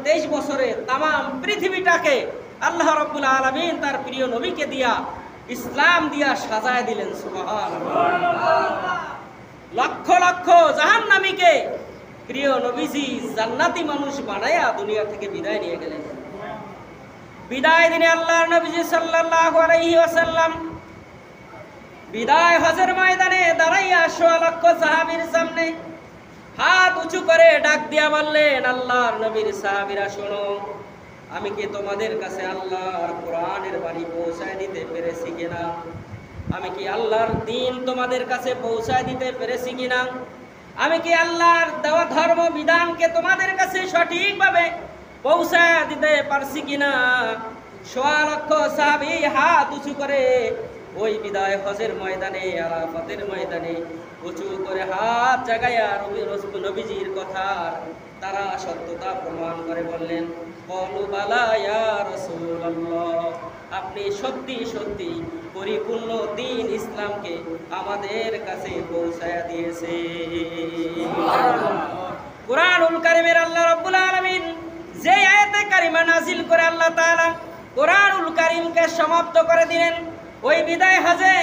23 বছরে তাম পৃথিবীটাকে আল্লাহ রাব্বুল আলামিন তার প্রিয় নবীকে দিয়া ইসলাম দিয়া সাজায় দিলেন। সুবহানাল্লাহ। লক্ষ লক্ষ জাহান্নামীকে প্রিয় নবীজি জান্নাতি মানুষ বানায়া দুনিয়া থেকে বিদায় নিয়ে গেলেন। বিদায় দিনে আল্লাহর নবীজি সাল্লাল্লাহু আলাইহি ওয়াসাল্লাম বিদায় হজের ময়দানে দাঁড়াইয়া 100 লক্ষ সাহাবীর সামনে হাত উঁচু করে ডাক দিয়া বললেন, আল্লাহর নবীর সাহাবীরা শোনো, আমি কি তোমাদের কাছে আল্লাহর কোরআনের বাণী পৌঁছায় দিতে পেরেছি কিনা? আমি কি আল্লাহর দ্বীন তোমাদের কাছে পৌঁছায় দিতে পেরেছি কিনা? আমি কি আল্লাহর দেওয়া ধর্ম বিধানকে তোমাদের কাছে সঠিকভাবে পৌঁছায় দিতে পারছি কিনা? 100 লক্ষ সাহাবী হাত উঁচু করে ওই বিদায় হজের ময়দানে, আরাফাতের ময়দানে উঁচু করে হাত জাগাইয়া নবীজির কথা তারা সত্যতা প্রমাণ করে বললেন, ক্বালু বালা ইয়া রাসূলুল্লাহ, আপনি সত্যি সত্যি পরিপূর্ণ দ্বীন ইসলামকে আমাদের কাছে পৌঁছায়া দিয়েছে। কুরআনুল কারীমের আল্লাহ রাব্বুল আলামিন যে আয়াতে কারিমা নাজিল করে আল্লাহ তাআলা কুরআনুল কারীমকে সমাপ্ত করে দিলেন, ওই বিদায় হজে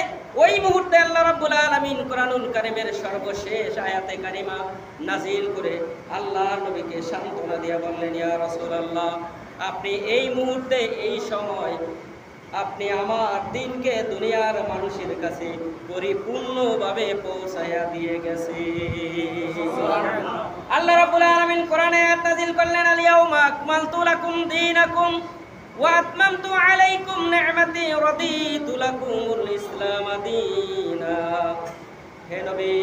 ওই মুহূর্তে আল্লাহ রাব্বুল আলামিন কুরআনুল কারীমের সর্বশেষ আয়াতে কারিমা নাজিল করে আল্লাহর নবীকে সান্ত্বনা দিয়া বললেন, ইয়া রাসূলুল্লাহ, আপনি এই মুহূর্তে এই সময় আপনি আমার দ্বীনকে দুনিয়ার মানুষের কাছে পরিপূর্ণভাবে পৌঁছায়া দিয়ে গেছে। আল্লাহ রাব্বুল আলামিন কোরআনে আয়াত নাজিল করলেন, আল ইয়াউমা আকমালতু লাকুম দীনাকুম ওয়া আতমামতু আলাইকুম নি'মাতি ওয়া রাদিতু লাকুমুল ইসলাম দীনা। হে নবী,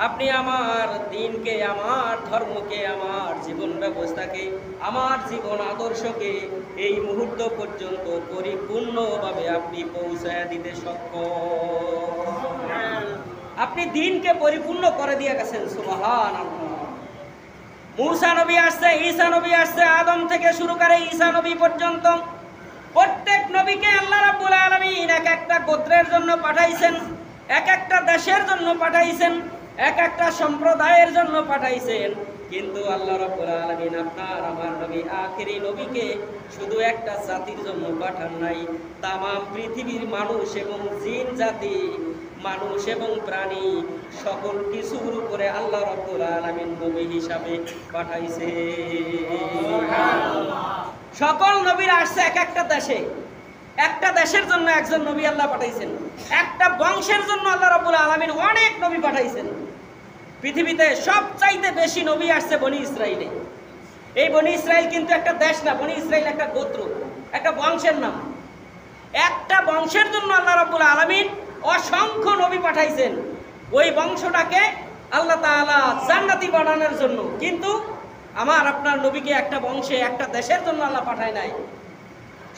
আপনি আমার দ্বীনকে, আমার ধর্মকে, আমার জীবন ব্যবস্থাকে, আমার জীবন আদর্শকে এই মুহূর্ত পর্যন্ত পরিপূর্ণভাবে আপনি পৌঁছায় দিতে সক্ষম। আপনি দ্বীনকে পরিপূর্ণ করে দিয়ে গেছেন। সুবহানাল্লাহ। মূসা নবী আসছে, ঈসা নবী আসছে, আদম থেকে শুরু করে ঈসা নবী পর্যন্ত প্রত্যেক নবীকে আল্লাহ রাব্বুল আলামিন এক একটা গোত্রের জন্য পাঠাইছেন, এক একটা দেশের জন্য পাঠাইছেন, এক একটা সম্প্রদায়ের জন্য পাঠাইছেন। কিন্তু আল্লাহ রাব্বুল আলামিন আপনার আমার নবী আখেরি নবীকে শুধু একটা জাতির জন্য পাঠান নাই, তামাম পৃথিবীর মানুষ এবং জিন জাতি, মানুষ এবং প্রাণী সকল কিছুর উপরে আল্লাহ রাব্বুল আলামিন নবী হিসাবে পাঠাইছে। সকল নবীরা আসছে এক একটা দেশে, একটা দেশের জন্য একজন নবী আল্লাহ পাঠাইছেন, একটা বংশের জন্য আল্লাহ রাব্বুল আলামিন অনেক নবী পাঠাইছেন। পৃথিবীতে সবচাইতে বেশি নবী আসছে বনি ইসরাইলে। এই বনি ইসরাইল কিন্তু একটা দেশ না, বনি ইসরাইল একটা গোত্র, একটা বংশের নাম। একটা বংশের জন্য আল্লাহ রাব্বুল আলামিন অসংখ্য নবী পাঠাইছেন, ওই বংশটাকে আল্লাহ তাআলা জান্নাতি বানানোর জন্য। কিন্তু আমার আপনার নবীকে একটা বংশে, একটা দেশের জন্য আল্লাহ পাঠায় নাই।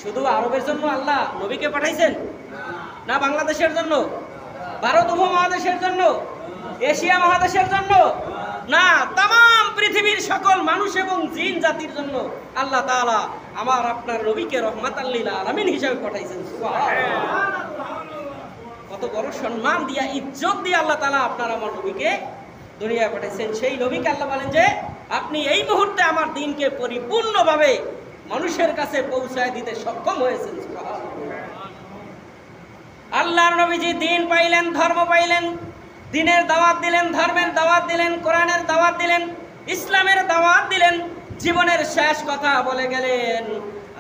শুধু আরবের জন্য আল্লাহ নবীকে পাঠাইছেন না, বাংলাদেশের জন্য, ভারত উপমহাদেশের জন্য, এশিয়া মহাদেশের জন্য না, তামাম পৃথিবীর সকল মানুষ এবং জিন জাতির জন্য আল্লাহ তাআলা আমার আপনার নবীকে রহমাতাল লিল আলামিন হিসেবে পাঠাইছেন। কত বড় সম্মান দিয়া, ইজ্জত দিয়ে আল্লাহ তাআলা আপনার আমার নবীকে দুনিয়ায় পাঠাইছেন। সেই নবীকে আল্লাহ বলেন যে আপনি এই মুহূর্তে আমার দ্বীনকে পরিপূর্ণভাবে মানুষের কাছে পৌঁছায় দিতে সক্ষম হয়েছেন। আল্লাহর নবীজি দ্বীন পাইলেন, ধর্ম পাইলেন, দ্বীনের দাওয়াত দিলেন, ধর্মের দাওয়াত দিলেন, কোরআনের দাওয়াত দিলেন, ইসলামের দাওয়াত দিলেন, জীবনের শেষ কথা বলে গেলেন।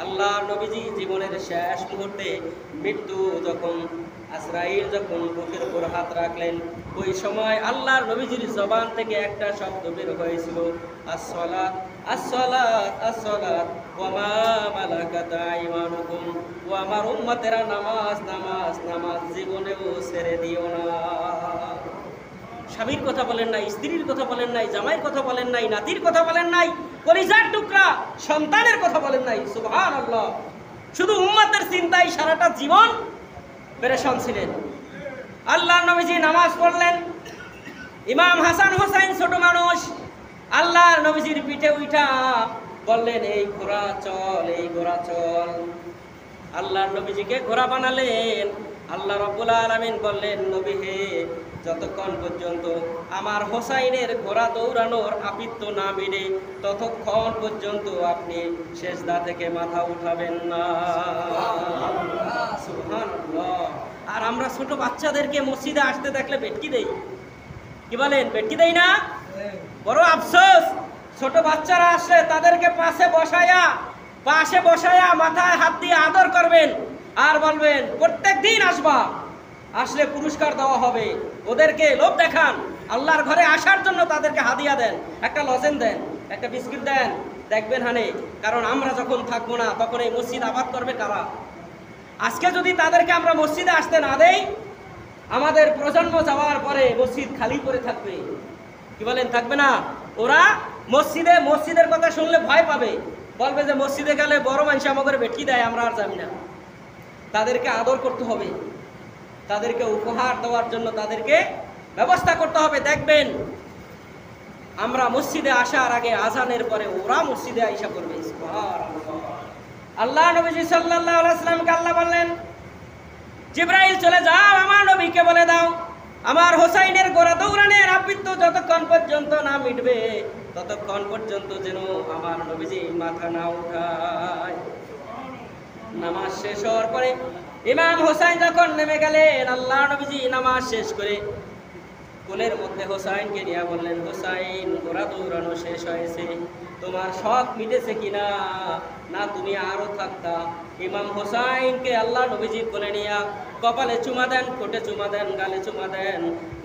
আল্লাহর নবীজি জীবনের শেষ মুহূর্তে মৃত্যু যখন আজরাইল যখন বুকের উপর হাত রাখলেন, ওই সময় আল্লাহর নবীজির জবান থেকে একটা শব্দ বের হয়েছিল, আসসালাত আসসালাত আসসালাত ওয়া মা মালাকাত আইমানুকুম। ও আমার উম্মতেরা, নামাজ নামাজ নামাজ জীবনেও ছেড়ে দিও না। স্বামীর কথা বলেন নাই, স্ত্রীর কথা বলেন নাই, জামাইয়ের কথা বলেন নাই, নাতির কথা বলেন নাই, কলিজার টুকরা সন্তানের কথা বলেন নাই। সুবহানাল্লাহ। শুধু উম্মতের চিন্তায় সারাটা জীবন পেরেশান ছিলেন। আল্লাহর নবীজি নামাজ পড়লেন, ইমাম হাসান হোসেন ছোট মানুষ আল্লাহর নবীজির পিঠে উঠা বললেন, এই ঘোড়া চল, এই ঘোড়া চল। আল্লাহর নবীজিকে ঘোড়া বানালেন। আল্লাহ রাব্বুল আলামিন বললেন, নবী হে, যতক্ষণ পর্যন্ত আমার হোসাইনের ঘোড়া দৌড়ানোর আপিত্য না মিলে ততক্ষণ পর্যন্ত আপনি সেজদা থেকে মাথা উঠাবেন না। সুবহানাল্লাহ। আর আমরা ছোট বাচ্চাদেরকে মসজিদে আসতে দেখলে বেটকি দেই, কি বলেন, বেটকি দেই না? বড় আফসোস, ছোট বাচ্চারা আসলে তাদেরকে পাশে বসায়া মাথায় হাত দিয়ে আদর করবেন আর বলবেন প্রত্যেক দিন আসবা, আসলে পুরস্কার দেওয়া হবে। ওদেরকে লোভ দেখান, আল্লাহর ঘরে আসার জন্য তাদেরকে হাদিয়া দেন, একটা লজেন দেন, একটা বিস্কিট দেন, দেখবেন হানে। কারণ আমরা যখন থাকবো না তখন এই মসজিদ আবাদ করবে কারা? আজকে যদি তাদেরকে আমরা মসজিদে আসতে না দেই, আমাদের প্রজন্ম যাওয়ার পরে মসজিদ খালি পড়ে থাকবে, কি বলেন, থাকবে না? ওরা মসজিদের কথা শুনলে ভয় পাবে, বলবে যে মসজিদে গেলে বড় মানুষ আমাদের বেটকি দেয়, আমরা আর যাবি না। তাদেরকে আদর করতে হবে, তাদেরকে উপহার দেওয়ার জন্য তাদেরকে ব্যবস্থা করতে হবে। দেখবেন আমরা মসজিদে আসার আগে আজানের পরে ওরা মসজিদে আইসা করবে। আল্লাহ নবীজি সাল্লাল্লাহু আলাইহি ওয়াসাল্লামকে আল্লাহ বললেন, জিবরাইল চলে যাও, আমার নবীকে বলে দাও আমার হোসাইনের ঘোড়া দৌড়ানোর আবৃত্তি যতক্ষণ পর্যন্ত না মিটবে ততক্ষণ পর্যন্ত যেন আমার নবীজি মাথা না উঠায়। নামাজ শেষ হওয়ার পরে ইমাম হোসাইন যখন নেমে গেলেন, আল্লাহ নবীজি নামাজ শেষ করে কোলের মধ্যে হোসাইনকে নিয়ে বললেন, হোসাইন ঘোড়া দৌড়ানো শেষ হয়েছে, তোমার শখ মিটেছে কিনা, না তুমি আরো থাকতা? ইমাম হোসাইনকে আল্লাহ নবীজি কোলে নিয়ে কপালে চুমা দেন, ঠোঁটে চুমা দেন, গালে চুমা দেন,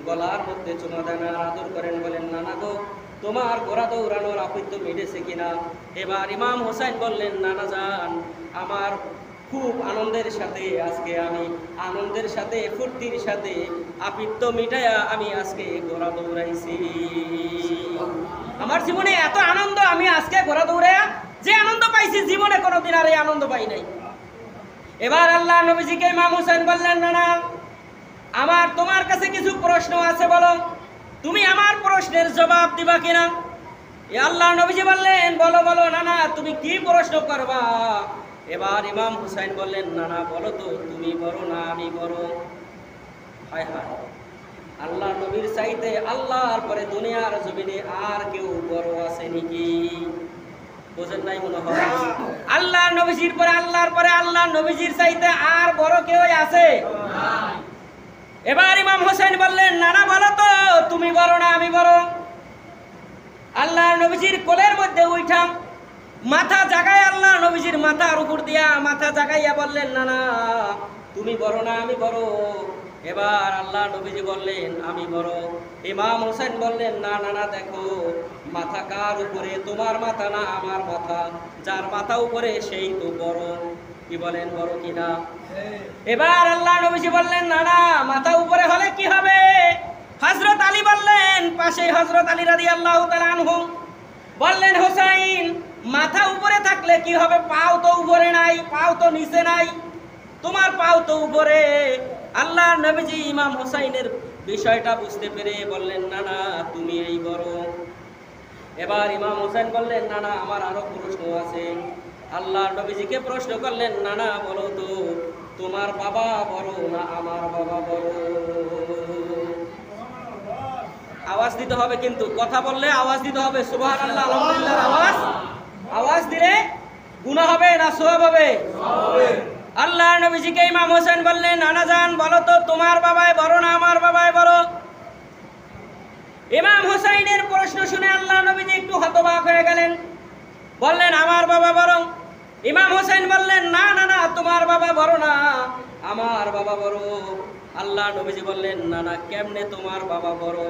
গলার মধ্যে চুমা দেন, আর আদর করেন, বলেন নানা গো তোমার ঘোড়া দৌড়ানোর আপিত্য মিটেছে কিনা? এবার ইমাম হোসাইন বললেন, নানা যান, আমার খুব আনন্দের সাথে আজকে আমি আনন্দের সাথে ফুর্তির সাথে আপিত্য মিটায়া আমি আজকে ঘোড়া দৌড়াইছি। আমার জীবনে এত আনন্দ আমি আজকে ঘোড়া দৌড়াইয়া যে আনন্দ পাইছি জীবনে কোনোদিন আর এই আনন্দ পাই নাই। এবার আল্লাহ নবীজিকে ইমাম হোসেন বললেন, নানা আমার তোমার কাছে কিছু প্রশ্ন আছে, বলো তুমি আমার প্রশ্নের জবাব দিবা কিনা? আল্লাহ নবীজি বললেন, বলো বলো নানা তুমি কি প্রশ্ন করবা? এবার ইমাম হুসাইন বললেন, নানা বলো তো তুমি বড় না আমি বড়? হায় হায়, আল্লাহ নবীর চাইতে আল্লাহর পরে দুনিয়ার জমিনে আর কেউ বড় আছে নাকি? বোঝেন নাই মনে হয়? আল্লাহ নবীজির পরে আল্লাহর পরে আল্লাহ নবীজির চাইতে আর বড় কেউ আছে? এবার ইমাম হোসেন বললেন, নানা বলো তো তুমি বড় না আমি বড়? আল্লাহ নবীজির কোলের মধ্যে উঠাম মাথা জাগায় আল্লাহ নবীজির মাথার উপর দিয়া মাথা জাগাইয়া বললেন, নানা তুমি বড় না আমি বড়? এবার আল্লাহ নবীজি বললেন, আমি বড়। ইমাম হোসেন বললেন, না নানা দেখো মাথা কার উপরে, তোমার মাথা না আমার মাথা, যার মাথা উপরে সেই তো বড়। কি বলেন, বড় কিনা? এবার আল্লাহ নবীজি বললেন, নানা মাথা উপরে হলে কি হবে? হযরত আলী বললেন, পাশে হযরত আলী রাদিয়াল্লাহু তাআলা আনহু বললেন, হোসাইন মাথা উপরে থাকলে কি হবে? পাও তো উপরে নাই, পাও তো নিচে নাই, তোমার পাও তো উপরে। আল্লাহ নবীজি ইমাম হোসাইনের বিষয়টা বুঝতে পেরে বললেন, নানা তুমি এই বড়। এবার ইমাম হোসেন বললেন, নানা আমার আরো প্রশ্ন আছে। আল্লাহ নবীজিকে প্রশ্ন করলেন, নানা বলো তো তোমার বাবা বড় না আমার বাবা বড়? আওয়াজ দিতে হবে, কিন্তু কথা বললে আওয়াজ দিতে হবে। সুবহানাল্লাহ আলহামদুলিল্লাহ আওয়াজ দিলে গুনাহ হবে না সওয়াব হবে? আল্লাহ নবীজিকে ইমাম হোসেন বললেন, নানা জান বলো তো তোমার বাবাই বড় না আমার বাবাই বড়? ইমাম হোসাইনের প্রশ্ন শুনে আল্লাহ নবীজি একটু হতবাক হয়ে গেলেন, বললেন আমার বাবা বড়। ইমাম হোসেন বললেন, না না না তোমার বাবা বড় না, আমার বাবা বড়। আল্লাহ নবীজি বললেন, নানা কেমনে তোমার বাবা বড়?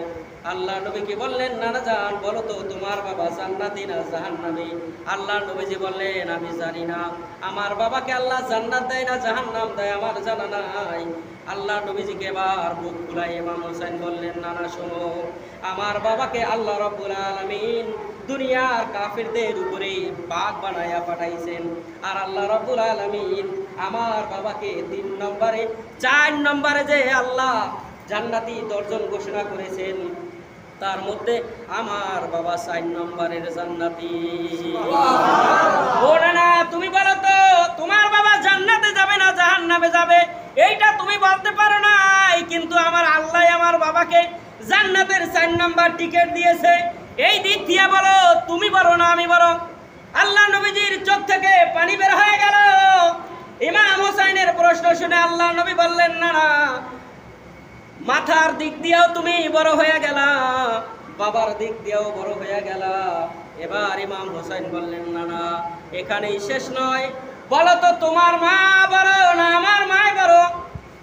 আল্লাহ নবীকে বললেন, নানা জান বলো তো তোমার বাবা জান্নাতি না জাহান্নামী? আল্লাহ নবীজি বললেন, আমি জানি না, আমার বাবাকে আল্লাহ জান্নাত দেয় না জাহান্নাম দেয় আমার জানা নাই। আল্লাহ নবীজিকে এবার বুক খুলাই ইমাম হোসেন বললেন, নানা শোনো, আমার বাবাকে আল্লাহ রাব্বুল আলামিন দুনিয়ার কাফিরদের উপরে বাঘ বানায়া পাঠাইছেন, আর আল্লাহ রাব্বুল আলামিন আমার বাবাকে 3 নম্বরে 4 নম্বরে যে আল্লাহ জান্নাতি দর্জন ঘোষণা করেছেন, তার মধ্যে আমার বাবা 4 নম্বরের জান্নাতি। ওরে না তুমি বলো তো তোমার বাবা জান্নাতে যাবে না জাহান্নামে যাবে? এইটা তুমি বলতে পারো নাই, কিন্তু আমার আল্লাহ আমার বাবাকে জান্নাতের 4 নাম্বার টিকিট দিয়েছে। এই দিক দিয়ে বলো তুমি বলো না আমি বলো? আল্লাহ নবীজির চোখ থেকে পানি বের হয়ে গেল। ইমাম হোসেনের প্রশ্ন শুনে আল্লাহ নবী বললেন, না না, মাথার দিক দিয়েও তুমি বড় হয়ে গেলা, বাবার দিক দিয়েও বড় হয়ে গেলা। এবার ইমাম হোসেন বললেন, না না, এখানেই শেষ নয়, বলো তো তোমার মা বড় না আমার মা বড়?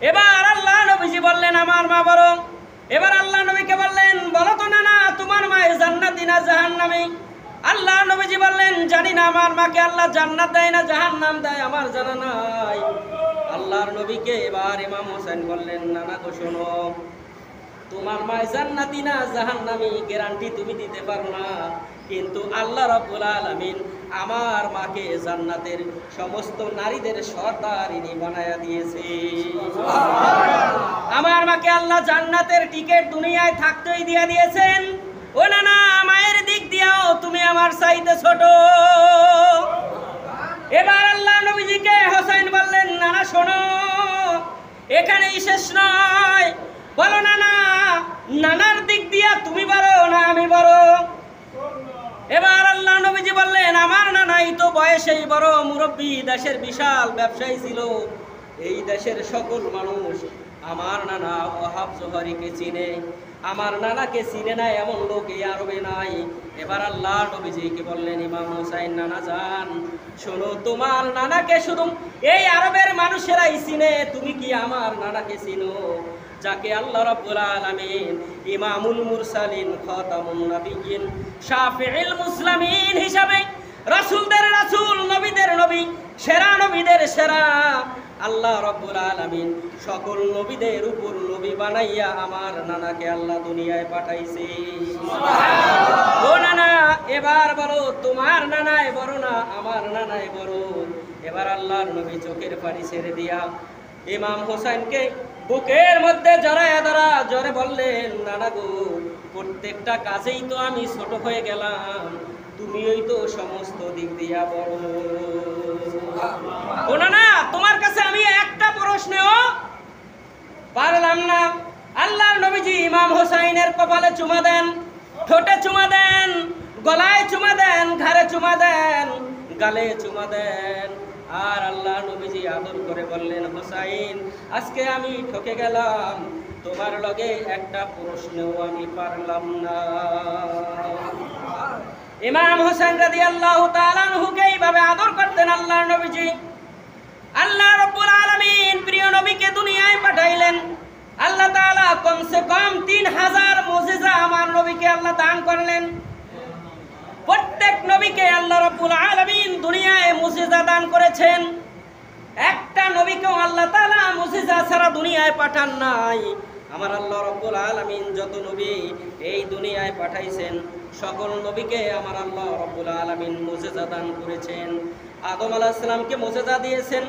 এবার আল্লাহ নবীজি বললেন, আমার মা বড়। এবার আল্লাহ নবীকে বললেন, বলো তো না না, তোমার মা জান্নাতি না জাহান্নামী? আল্লাহ নবীজি বললেন, জানি না আমার মাকে আল্লাহ জান্নাত দেয় না জাহান্নাম দেয়, আমার জানা নাই। আল্লাহর নবীকে এবার ইমাম হোসেন বললেন, না না গো, শোনো, তোমার মা জান্নাতি না জাহান্নামী গ্যারান্টি তুমি দিতে পারো না, কিন্তু আল্লাহ রাব্বুল আলামিন আমার মাকে জান্নাতের সমস্ত নারীদের সর্দারিনী বানায়া দিয়েছে। আমার মাকে আল্লাহ জান্নাতের টিকিট দুনিয়ায় থাকতেই দিয়ে দিয়েছেন। ও না না, মায়ের দিক দিয়েও তুমি আমার চাইতে ছোট। এবার আল্লাহ নবীজিকে হোসেন বললেন, না না শোনো, এখানেই শেষ নয়, বলো না না, নানার দিক দিয়া তুমি বড় না আমি বড়? এবার আল্লাহ নবীজি বললেন, আমার নানাই তো বয়সেই বড় মুরব্বী, দেশের বিশাল ব্যবসায়ী ছিল, এই দেশের সকল মানুষ আমার নানা ওয়াহাব জোহরিকে চিনে, আমার নানাকে চিনে না এমন লোক এই আরবে নাই। এবার আল্লাহ নবীজিকে বললেন, ইমাম হোসেন, নানা যান, শোনো, তোমার নানাকে শুধু এই আরবের মানুষেরাই চিনে, তুমি কি আমার নানাকে চিনো, যাকে আল্লাহ রাব্বুল আলামিন ইমামুল মুরসালিন, খাতামুন নবিয়্যিন, শাফিউল মুসলিমিন হিসাবে, রাসূলদের রাসূল, নবীদের নবী, সেরা নবীদের সেরা আল্লাহ রাব্বুল আলামিন সকল নবীদের উপর নবী বানাইয়া আমার নানাকে আল্লাহ দুনিয়ায় পাঠাইছে। ও নানা, এবার বলো তোমার নানাই বড় না আমার নানাই বড়? এবার আল্লাহর নবী চোখের পানি ছেড়ে দিয়া ইমাম হোসেনকে বুকের মধ্যে জড়ায়া ধরা জোরে বললেন, নানা গো, প্রত্যেকটা কাজেই তো আমি ছোট হয়ে গেলাম, তুমিই তো সমস্ত দিক দিয়া বড়। ও না, তোমার কাছে আমি একটা প্রশ্নেও পারলাম না। আল্লাহর নবীজি ইমাম হোসেনের কপালে চুমা দেন, ঠোঁটে চুমা দেন, গলায় চুমা দেন, ঘাড়ে চুমা দেন, গালে চুমা দেন। আর আল্লাহ নবীজি আদর করে বললেন, হোসাইন, আজকে আমি ঠকে গেলাম, তোমার লগে একটা প্রশ্নও আমি পারলাম না। ইমাম হোসেন রাদিয়াল্লাহু তাআলা আনহুকে এইভাবে আদর করতেন আল্লাহর নবীজি। আল্লাহ রাব্বুল আলামিন প্রিয় নবীকে দুনিয়ায় পাঠাইলেন। আল্লাহ তাআলা কমসে কম 3000 মুজিজা আমার নবীকে আল্লাহ দান করলেন। প্রত্যেক নবীকে আল্লাহ রাব্বুল আলামিন দুনিয়ায় মুজিজা দান করেছেন। একটা নবীকেও আল্লাহ তাআলা মুজিজা ছাড়া দুনিয়ায় পাঠান নাই। আমার আল্লাহ রাব্বুল আলামিন যত নবী এই দুনিয়ায় পাঠাইছেন, সকল নবীকে আমার আল্লাহ রাব্বুল আলামিন মুজিজা দান করেছেন। আদম আলাইহিস সালামকে মুজিজা দিয়েছেন,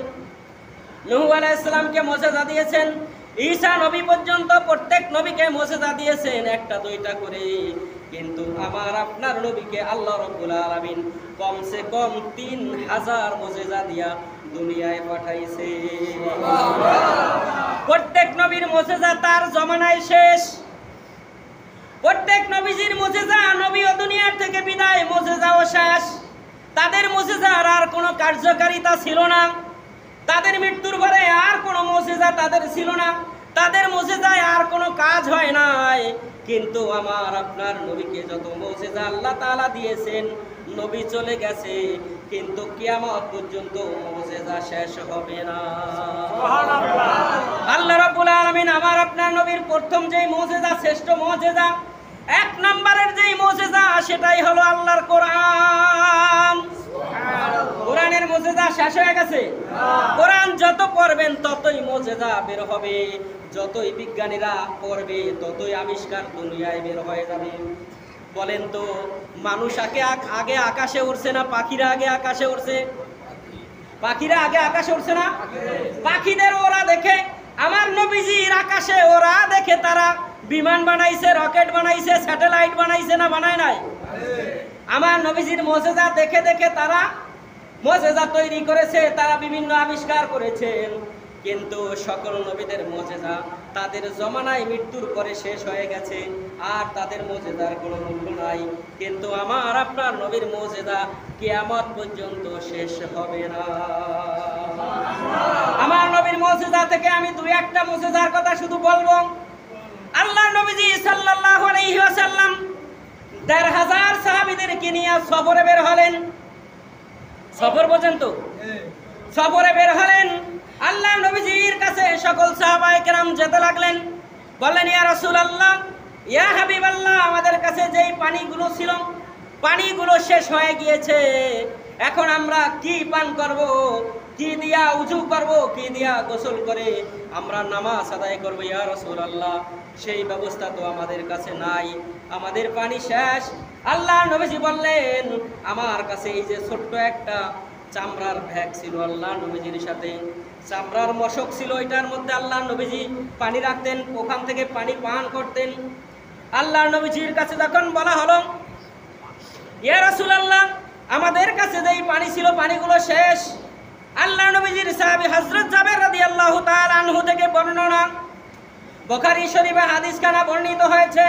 নূহ আলাইহিস সালামকে মুজিজা দিয়েছেন, ঈসা নবী পর্যন্ত প্রত্যেক নবীকে মুজিজা দিয়েছেন, একটা দুইটা করে। কিন্তু আমার আপনার নবীকে আল্লাহ রাব্বুল আলামিন কমসে কম 3000 মুজিজা দিয়া দুনিয়ায় পাঠাইছে। প্রত্যেক নবীর মুজিজা তার জমানায় শেষ। প্রত্যেক নবীজির মুজিজা, নবী ও দুনিয়ার থেকে বিদায়, মুজিজাও শেষ। তাদের মুজিজার আর কোনো কার্যকারিতা ছিল না। তাদের মৃত্যুর পরে আর কোনো মুজিজা তাদের ছিল না। তাদের মুজিজায় আর কোনো কাজ হয় নাই। কিন্তু আমার আপনার নবীকে যত মুজিজা আল্লাহ তাআলা দিয়েছেন, নবী চলে গেছে, কিন্তু কিয়ামত পর্যন্ত মুজিজা শেষ হবে না। সুবহানাল্লাহ। আল্লাহ রাব্বুল আলামিন আমার আপনার নবীর প্রথম যেই মুজিজা, শ্রেষ্ঠ মুজিজা, এক নম্বরের যেই মুজিজা, সেটাই হলো আল্লাহর কোরআন। কোরআনের মুজিজা শেষ হয়ে গেছে? কোরআন যত পড়বেন ততই মুজিজা বের হবে, যতই বিজ্ঞানীরা পড়বে ততই আবিষ্কার দুনিয়ায় বের হয়ে যাবে। বলেন তো, মানুষ আগে আকাশে উড়ছে না পাখিরা আগে আকাশে উড়ছে? পাখিরা আগে আকাশে উড়ছে না? পাখিদের ওরা দেখে, আমার নবীজির আকাশে ওরা দেখে তারা বিমান বানাইছে, রকেট বানাইছে, স্যাটেলাইট বানাইছে না বানায় নাই? আমার নবীজির মুজিজা দেখে দেখে তারা মুজিজা তৈরি করেছে, তারা বিভিন্ন আবিষ্কার করেছেন। কিন্তু সকল নবীদের মুজিজা তাদের জমানায় মৃত্যুর পরে শেষ হয়ে গেছে, আর তাদের মুজিজার কোনো মূল্য নাই। কিন্তু আমার আপনার নবীর মুজিজা কিয়ামত পর্যন্ত শেষ হবে না। আমার নবীর মুজিজা থেকে আমি দুই একটা মুজিজার কথা শুধু বলবো। আল্লাহর নবীজি সাল্লাল্লাহু আলাইহি ওয়াসাল্লাম ১৫০০ সাহাবীদেরকে নিয়ে সফরে বের হলেন। সফর পর্যন্ত সফরে বের হলেন। আল্লাহর নবীজির কাছে সকল সাহাবায়ে কেরাম যেতে লাগলেন। বললেন, ইয়া রাসূলুল্লাহ, ইয়া হাবিবাল্লাহ, আমাদের কাছে যেই পানিগুলো ছিল, পানিগুলো শেষ হয়ে গিয়েছে। এখন আমরা কি পান করব? কি দিয়া উযু করব? কি দিয়া গোসল করে আমরা নামাজ আদায় করব ইয়া রাসূলুল্লাহ? সেই ব্যবস্থা তো আমাদের কাছে নাই, আমাদের পানি শেষ। আল্লাহর নবীজি বললেন, আমার কাছে এই যে ছোট্ট একটা চামড়ার ব্যাগ ছিল আল্লাহর নবীজির সাথে, চামড়ার মশক ছিল, এটার মধ্যে আল্লাহর নবীজি পানি রাখতেন, ওখান থেকে পানি পান করতেন। আল্লাহর নবীজির কাছে যখন বলা হলো, ইয়া রাসূলুল্লাহ, আমাদের কাছে যেই পানি ছিল পানিগুলো শেষ। আল্লাহর নবীজির সাহাবী হযরত জাবের রাদিয়াল্লাহু তাআলা আনহু থেকে বর্ণনা, বুখারী শরীফে হাদিসখানা বর্ণিত হয়েছে।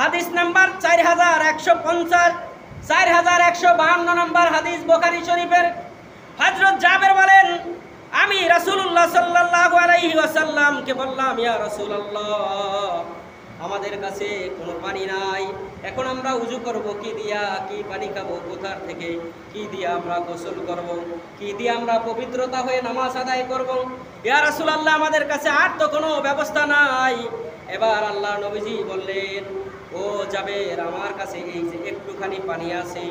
হাদিস নাম্বার 4150, 4152 নম্বর হাদিস বুখারী শরীফের। হযরত জাবের বলেন, আমি রাসূলুল্লাহ সাল্লাল্লাহু আলাইহি ওয়াসাল্লামকে বললাম, ইয়া রাসূলুল্লাহ, আমাদের কাছে কোনো পানি নাই, এখন আমরা উযু করব কি দিয়া? কি পানি খাবো? কোথার থেকে? কি দিয়া আমরা গোসল করব? কি দিয়ে আমরা পবিত্রতা হয়ে নামাজ আদায় করব? ইয়া রাসূলুল্লাহ, আমাদের কাছে আর তো কোনো ব্যবস্থা নাই। এবার আল্লাহর নবীজি বললেন, ও জাবের, আমার কাছে এই যে একটুখানি পানি আছে,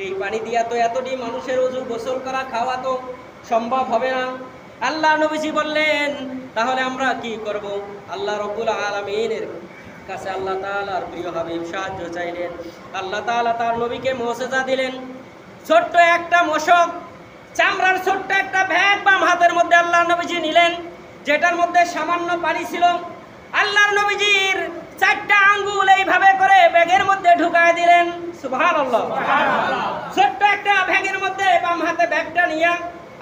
এই পানি দিয়া তো এতটি মানুষের উযু গোসল করা খাওয়া তো সম্ভব হবে না। আল্লাহ নবীজি বললেন, তাহলে আমরা কি করব? আল্লাহ রাব্বুল আলামিনের কাছে আল্লাহ তাআলার প্রিয় হাবিব সাহায্য চাইলেন। আল্লাহ তাআলা তার নবীকে মুজিজা দিলেন। ছোট্ট একটা মশক, চামড়ার ছোট্ট একটা ব্যাগ বাম হাতের মধ্যে আল্লাহর নবীজি নিলেন, যেটার মধ্যে সামান্য পানি ছিল। আল্লাহর নবীজির 4টা আঙ্গুল এইভাবে করে ব্যাগের মধ্যে ঢুকায় দিলেন। সুবহানাল্লাহ। ছোট্ট একটা ব্যাগের মধ্যে বাম হাতে ব্যাগটা নিয়ে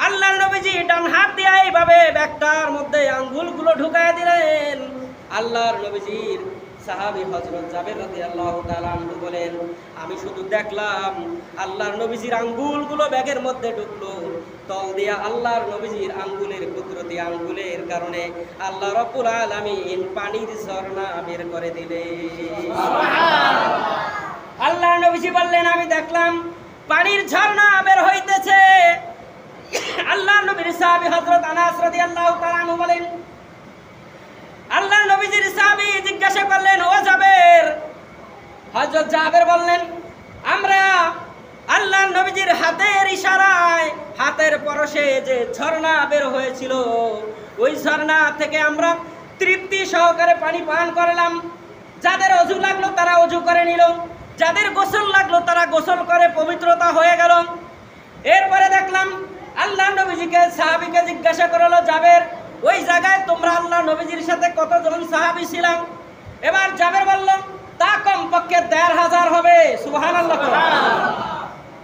আল্লাহর নবীজি ডান হাত দিয়ে এইভাবে ব্যাগটার মধ্যে আঙ্গুলগুলো ঢুকায় দিলেন। আল্লাহর নবীজির সাহাবী হযরত জাবের রাদিয়াল্লাহু তাআলা আনহু বলেন, আমি শুধু দেখলাম আল্লাহর নবীজির আঙ্গুলগুলো ব্যাগের মধ্যে ঢুকলো, তল দিয়া আল্লাহর নবীজির আঙ্গুলের কুদরতি আঙ্গুলের কারণে আল্লাহ রাব্বুল আলামিন পানির ঝর্ণা বের করে দিলেন। সুবহানাল্লাহ। আল্লাহর নবীজি বললেন, আমি দেখলাম পানির ঝর্ণা বের হইতেছে। আল্লাহর নবীর সাহাবী হযরত আনাস রাদিয়াল্লাহু তাআলা আনহু বলেন, আল্লাহর নবীজির সাহাবী জিজ্ঞাসা করলেন, ও জাবের? হযরত জাবের বললেন, আমরা আল্লাহর নবীজির হাতের ইশারায়, হাতের পরশে যে ঝর্ণা বের হয়েছিল, ওই ঝর্ণা থেকে আমরা তৃপ্তি সহকারে পানি পান করলাম। যাদের ওযু লাগলো তারা ওযু করে নিল, যাদের গোসল লাগলো তারা গোসল করে পবিত্রতা হয়ে গেল। এরপরে দেখলাম আল্লাহর নবীজিকে সাহাবীকে জিজ্ঞাসা করলো, জাবের, ওই জায়গায় তোমরা আল্লাহ নবীজির সাথে কতজন সাহাবী ছিলাম? এবার জাবের বলল, তা কমপক্ষে ১৫০০ হবে। সুবহানাল্লাহ।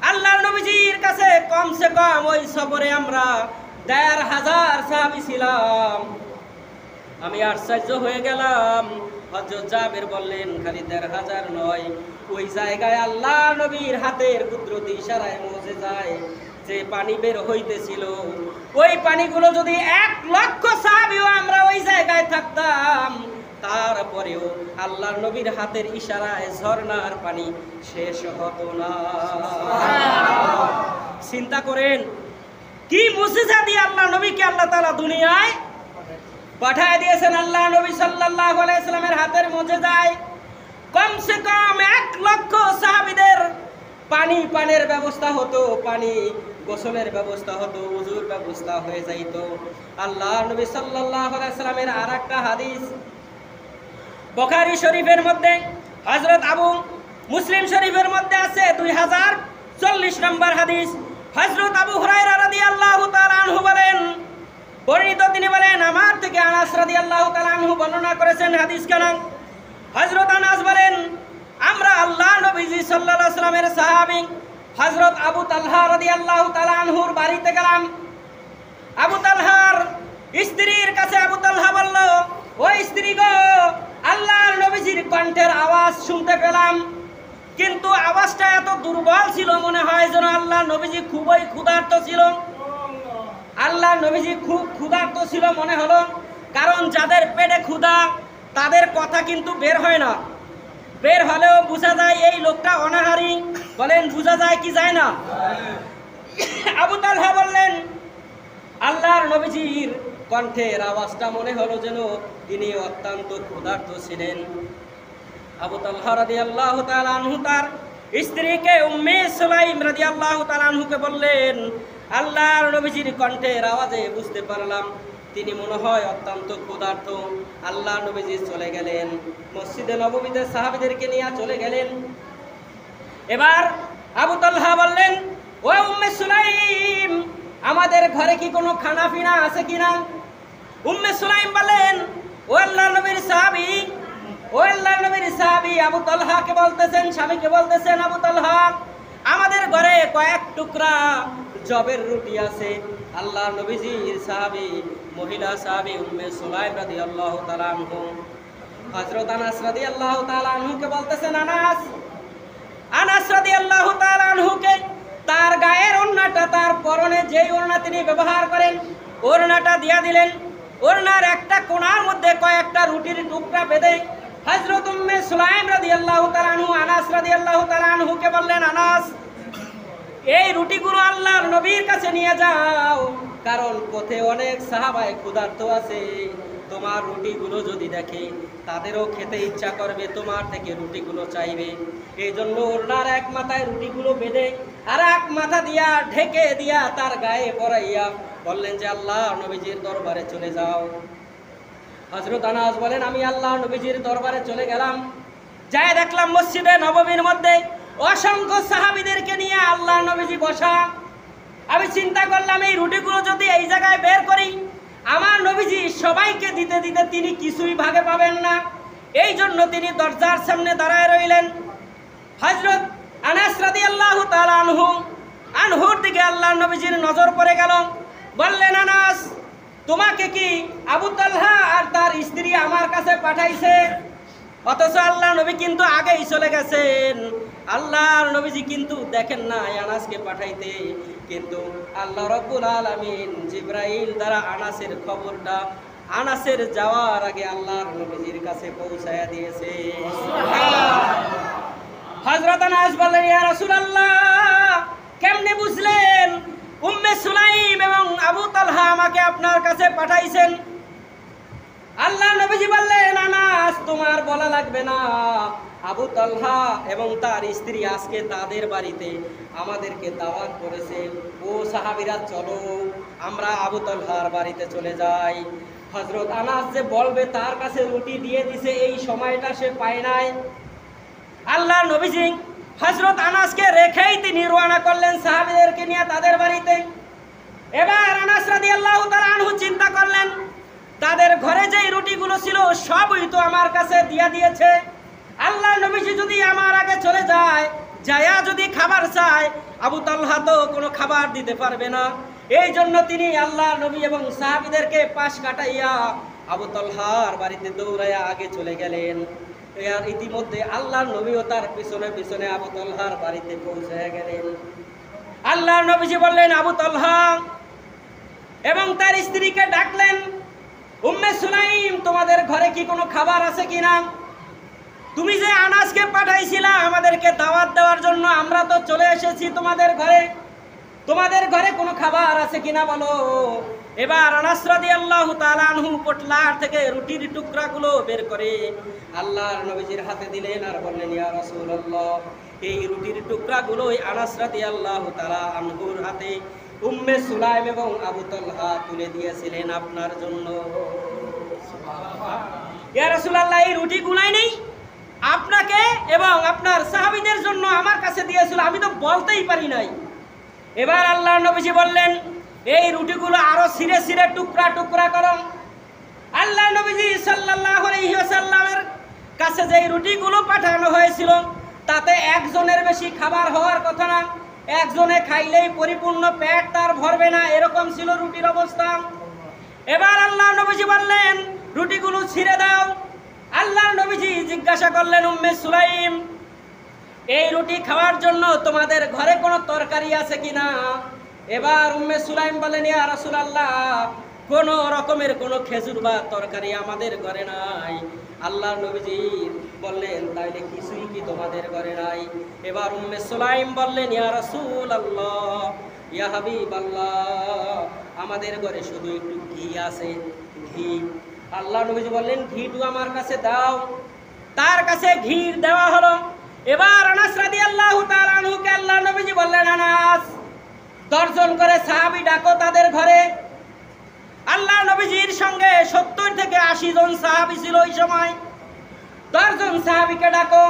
আল্লাহর নবীজির কাছে কমসে কম ওই সফরে আমরা ১৫০০ সাহাবী ছিলাম। আমি আশ্চর্য হয়ে গেলাম। হযরত জাবের বললেন, খালি ১৫০০ নয়, ওই জায়গায় আল্লাহ নবীর হাতের কুদরতি ইশারায় মুজিজায় যে পানি বের হইতেছিল, ওই পানিগুলো যদি ১,০০,০০০ সাহাবীও আমরা ওই জায়গায় থাকতাম, তারপরেও আল্লাহর নবীর হাতের ইশারায় ঝর্ণার পানি শেষ হতো না। চিন্তা করেন, কি মুজিজা দিয়ে আল্লাহ নবীকে আল্লাহ তাআলা দুনিয়ায় পাঠিয়ে দিয়েছেন। আল্লাহ নবী সাল্লাল্লাহু আলাইহি ওয়াসাল্লামের হাতের মুজিজায় কমসে কম ১,০০,০০০ সাহাবীদের পানি পানের ব্যবস্থা হতো, পানি গোসলের ব্যবস্থা হতো, ওযুর ব্যবস্থা হয়ে যাইত। আল্লাহ নবী সাল্লাল্লাহু আলাইহি ওয়াসাল্লামের আরেকটা হাদিস বুখারী শরীফের মধ্যে, হযরত আবু মুসলিম শরীফের মধ্যে আছে 2040 নম্বর হাদিস। হযরত আবু হুরায়রা রাদিয়াল্লাহু তাআলা আনহু বলেন, বর্ণিত তিনি বলেন, আমার থেকে আনাস রাদিয়াল্লাহু তাআলা আনহু বর্ণনা করেছেন হাদিস কানা। হযরত আনাস বলেন, আমরা আল্লাহ নবীজি সাল্লাল্লাহু আলাইহি ওয়াসাল্লামের সাহাবী হযরত আবু তালহা রাদিয়াল্লাহু তাআলা আনহুর বাড়িতে গেলাম। আবু তালহার স্ত্রীর কাছে আবু তালহা বলল, ও স্ত্রী স্ত্রী গো, আল্লাহর নবীজির কণ্ঠের আওয়াজ শুনতে পেলাম, কিন্তু আওয়াজটা এত দুর্বল ছিল, মনে হয় যেন আল্লাহর নবীজি খুবই ক্ষুধার্ত ছিল। আল্লাহর নবীজি খুব ক্ষুধার্ত ছিল মনে হলো, কারণ যাদের পেটে ক্ষুধা তাদের কথা কিন্তু বের হয় না, বের হলেও বোঝা যায় এই লোকটা অনাহারী। বলেন বোঝা যায় কি যায় না? আবু তালহা বললেন, আল্লাহর নবীজির কণ্ঠের আওয়াজটা মনে হলো যেন তিনি অত্যন্ত ক্ষুধার্ত ছিলেন। আবু তালহা রাদিয়াল্লাহু তাআলা আনহু তার স্ত্রীকে উম্মে সুলাইম রাদিয়াল্লাহু তাআলা আনহুকে বললেন, আল্লাহর নবীজির কণ্ঠের আওয়াজে বুঝতে পারলাম তিনি মনে হয় অত্যন্ত ক্ষুধার্ত। আল্লাহর নবীজি চলে গেলেন, মসজিদে নববীতে সাহাবীদেরকে নিয়ে চলে গেলেন। এবার আবু তালহা বললেন, ও উম্মে সুলাইম, আমাদের ঘরে কি কোনো খানা পিনা আছে কিনা? উম্মে সুলাইম বলেন, ও আল্লাহর নবীর সাহাবী, ও আল্লাহর নবীর সাহাবী আবু তালহাকে বলতেছেন, স্বামীকে বলতেছেন, আবু তালহা, আমাদের ঘরে কয়েক টুকরা জবের রুটি আছে। আল্লাহর নবীজির সাহাবী, মহিলা সাহাবী উম্মে সুলাইম রাদিয়াল্লাহু তাআলা আনহু হযরত আনাস রাদিয়াল্লাহু তাআলা আনহুকে বলতেছেন, আনাস রাদিয়াল্লাহু তাআলা আনহুকে তার গায়ের ওড়নাটা, তার পরনে যেই ওড়না তিনি ব্যবহার করেন, ওড়নাটা দিয়া দিলেন। ওড়নার একটা কোণার মধ্যে কয়েকটা রুটির টুকরা বেঁধে হযরত উম্মে সুলাইম রাদিয়াল্লাহু তাআলা আনহু আনাস রাদিয়াল্লাহু তাআলা আনহুকে বললেন, আনাস, এই রুটিগুলো আল্লাহর নবীর কাছে নিয়ে যাও, কারণ পথে অনেক সাহাবায়ে ক্ষুধার্ত আছে, তোমার রুটিগুলো যদি দেখে তাদেরও খেতে ইচ্ছা করবে, তোমার থেকে রুটিগুলো চাইবে। এই জন্য ওনার এক মাথায় রুটিগুলো বেঁধে আর এক মাথা দিয়া ঢেকে দিয়া তার গায়ে পরাইয়া বললেন যে আল্লাহ নবীজির দরবারে চলে যাও। হযরত আনাস বলেন, আমি আল্লাহ নবীজির দরবারে চলে গেলাম, যাই দেখলাম মসজিদে নববীর মধ্যে অসংখ্য সাহাবীদেরকে নিয়ে আল্লাহ নবীজি বসা। আমি চিন্তা করলাম এই রুটিগুলো যদি এই জায়গায় বের করি, আমার নবীজি সবাইকে দিতে দিতে তিনি কিছুই ভাগে পাবেন না। এই জন্য তিনি দরজার সামনে দাঁড়ায় রইলেন। হযরত আনাস রাদিয়াল্লাহু তাআলা আনহুর দিকে আল্লাহর নবীজির নজর পড়ে গেল। বললেন, আনাস, তোমাকে কি আবু তালহা আর তার স্ত্রী আমার কাছে পাঠাইছে? অথচ আল্লাহ নবী কিন্তু আগেই চলে গেছেন। আল্লাহর নবীজি কিন্তু দেখেন না আনাসকে পাঠাইতে, কিন্তু আল্লাহ রাব্বুল আলামিন জিবরাইল দ্বারা আনাসের খবরটা আনাসের যাওয়ার আগে আল্লাহর নবীজির কাছে পৌঁছায়া দিয়েছে। হযরত আনাস বললেন, ইয়া রাসূলুল্লাহ, কেমনে বুঝলেন উম্মে সুলাইম এবং আবু তালহা আমাকে আপনার কাছে পাঠাইছেন? আল্লাহ নবীজি বললেন, আনাস, তোমার বলা লাগবে না, আবু তালহা এবং তার স্ত্রী আজকে তাদের বাড়িতে আমাদেরকে দাওয়াত করেছে। ও সাহাবীরা, চলো আমরা আবু তালহার বাড়িতে চলে যাই। হযরত আনাস যে বলবে তার কাছে রুটি দিয়ে দিছে, এই সময়টা সে পায় নাই। আল্লাহ নবীজি হযরত আনাসকে রেখেই তিনি রওনা করলেন সাহাবীদেরকে নিয়ে তাদের বাড়িতে। এবার আনাস রাদিয়াল্লাহু তাআলা আনহু চিন্তা করলেন, তাদের ঘরে যেই রুটিগুলো ছিল সবই তো আমার কাছে দিয়ে দিয়েছে। আল্লাহ নবীজি যদি আমার আগে চলে যায়, যায়া যদি খাবার চায়, আবু তালহা তো কোনো খাবার দিতে পারবে না। এই জন্য তিনি আল্লাহ নবী এবং সাহাবীদেরকে পাশ কাটাইয়া আবু তালহার বাড়িতে দৌড়াইয়া আগে চলে গেলেন। আর ইতিমধ্যে আল্লাহ নবীও তার পিছনে পিছনে আবু তালহার বাড়িতে পৌঁছে গেলেন। আল্লাহ নবীজি বললেন, আবু তালহা এবং তার স্ত্রীকে ডাকলেন, উম্মে সুলাইম, তোমাদের ঘরে কি কোনো খাবার আছে কিনা? তুমি যে আনাসকে পাঠাইছিলা আমাদেরকে দাওয়াত দেওয়ার জন্য, আমরা তো চলে এসেছি তোমাদের ঘরে, তোমাদের ঘরে কোনো খাবার আছে কিনা বলো। এবার আনাস রাদিয়াল্লাহু তাআলা আনহু পোটলার থেকে রুটির টুকরাগুলো বের করে আল্লাহর নবীজির হাতে দিলেন আর বললেন, ইয়া রাসূলুল্লাহ, এই রুটির টুকরাগুলো আনাস রাদিয়াল্লাহু তাআলা আনহুর হাতে উম্মে সুলাইম এবং আবু তালহা তুলে দিয়েছিলেন আপনার জন্য। ইয়া রাসূলুল্লাহ, এই রুটিগুলাই নেই আপনাকে এবং আপনার সাহাবীদের জন্য আমার কাছে দিয়েছিল, আমি তো বলতেই পারি নাই। এবার আল্লাহর নবীজি বললেন, এই রুটিগুলো আরো ছিঁড়ে ছিঁড়ে টুকরা টুকরা করো। আল্লাহ নবীজি সাল্লাল্লাহু আলাইহি ওয়াসাল্লামের কাছে যেই রুটিগুলো পাঠানো হয়েছিল তাতে একজনের বেশি খাবার হওয়ার কথা না, একজনে খাইলেই পরিপূর্ণ পেট তার ভরবে না, এরকম ছিল রুটির অবস্থা। এবার আল্লাহ নবীজি বললেন, রুটিগুলো ছিঁড়ে দাও। আল্লাহর নবীজি জিজ্ঞাসা করলেন, উম্মে সুলাইম, এই রুটি খাওয়ার জন্য তোমাদের ঘরে কোনো তরকারি আছে কিনা? এবার উম্মে সুলাইম বলেন, ইয়া রাসূলুল্লাহ, কোনো রকমের কোনো খেজুর বা তরকারি আমাদের ঘরে নাই। আল্লাহর নবীজি বললেন, তাইলে কিছুই কি তোমাদের ঘরে নাই? এবার উম্মে সুলাইম বললেন, ইয়া রাসূলুল্লাহ, ইয়া হাবিবাল্লাহ, আমাদের ঘরে শুধু একটু ঘি আছে, ঘি। আল্লাহর নবীজি বললেন, ঘিটু আমার কাছে দাও। তার কাছে ঘি দেওয়া হলো। এবার আনাস রাদিয়াল্লাহু তাআলা আনহুকে আল্লাহর নবীজি বললেন, আনাস, 10 জন করে সাহাবী ডাকো তাদের ঘরে। আল্লাহ নবীজির সঙ্গে 70 থেকে 80 জন সাহাবী ছিল ওই সময়। 10 জন সাহাবীকে ডাকো,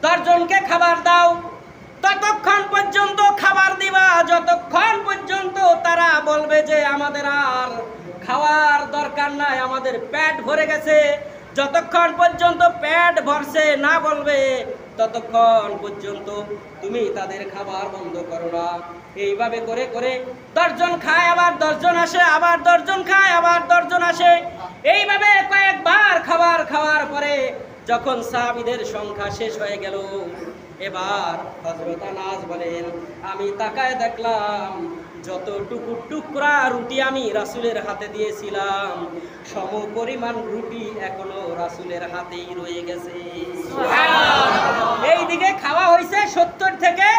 10 জনকে খাবার দাও। ততক্ষণ পর্যন্ত খাবার দিবা যতক্ষণ পর্যন্ত তারা বলবে যে আমাদের আর খাওয়ার দরকার নাই, আমাদের পেট ভরে গেছে। যতক্ষণ পর্যন্ত পেট ভরছে না বলবে ততক্ষণ পর্যন্ত তুমি তাদের খাবার বন্ধ করো না। এইভাবে করে করে 10 জন খায়, আবার 10 জন আসে, আবার 10 জন খায়, আবার 10 জন আসে। এইভাবে কয়েকবার খাবার খাওয়ার পরে যখন সাহাবীদের সংখ্যা শেষ হয়ে গেল, এবার হযরত আনাস বলেন, আমি তাকায় দেখলাম যতটুকু টুকরা রুটি আমি রাসূলের হাতে দিয়েছিলাম সম পরিমাণ রুটি এখনো রাসূলের হাতেই রয়ে গেছে। এইদিকে খাওয়া হয়েছে 70 থেকে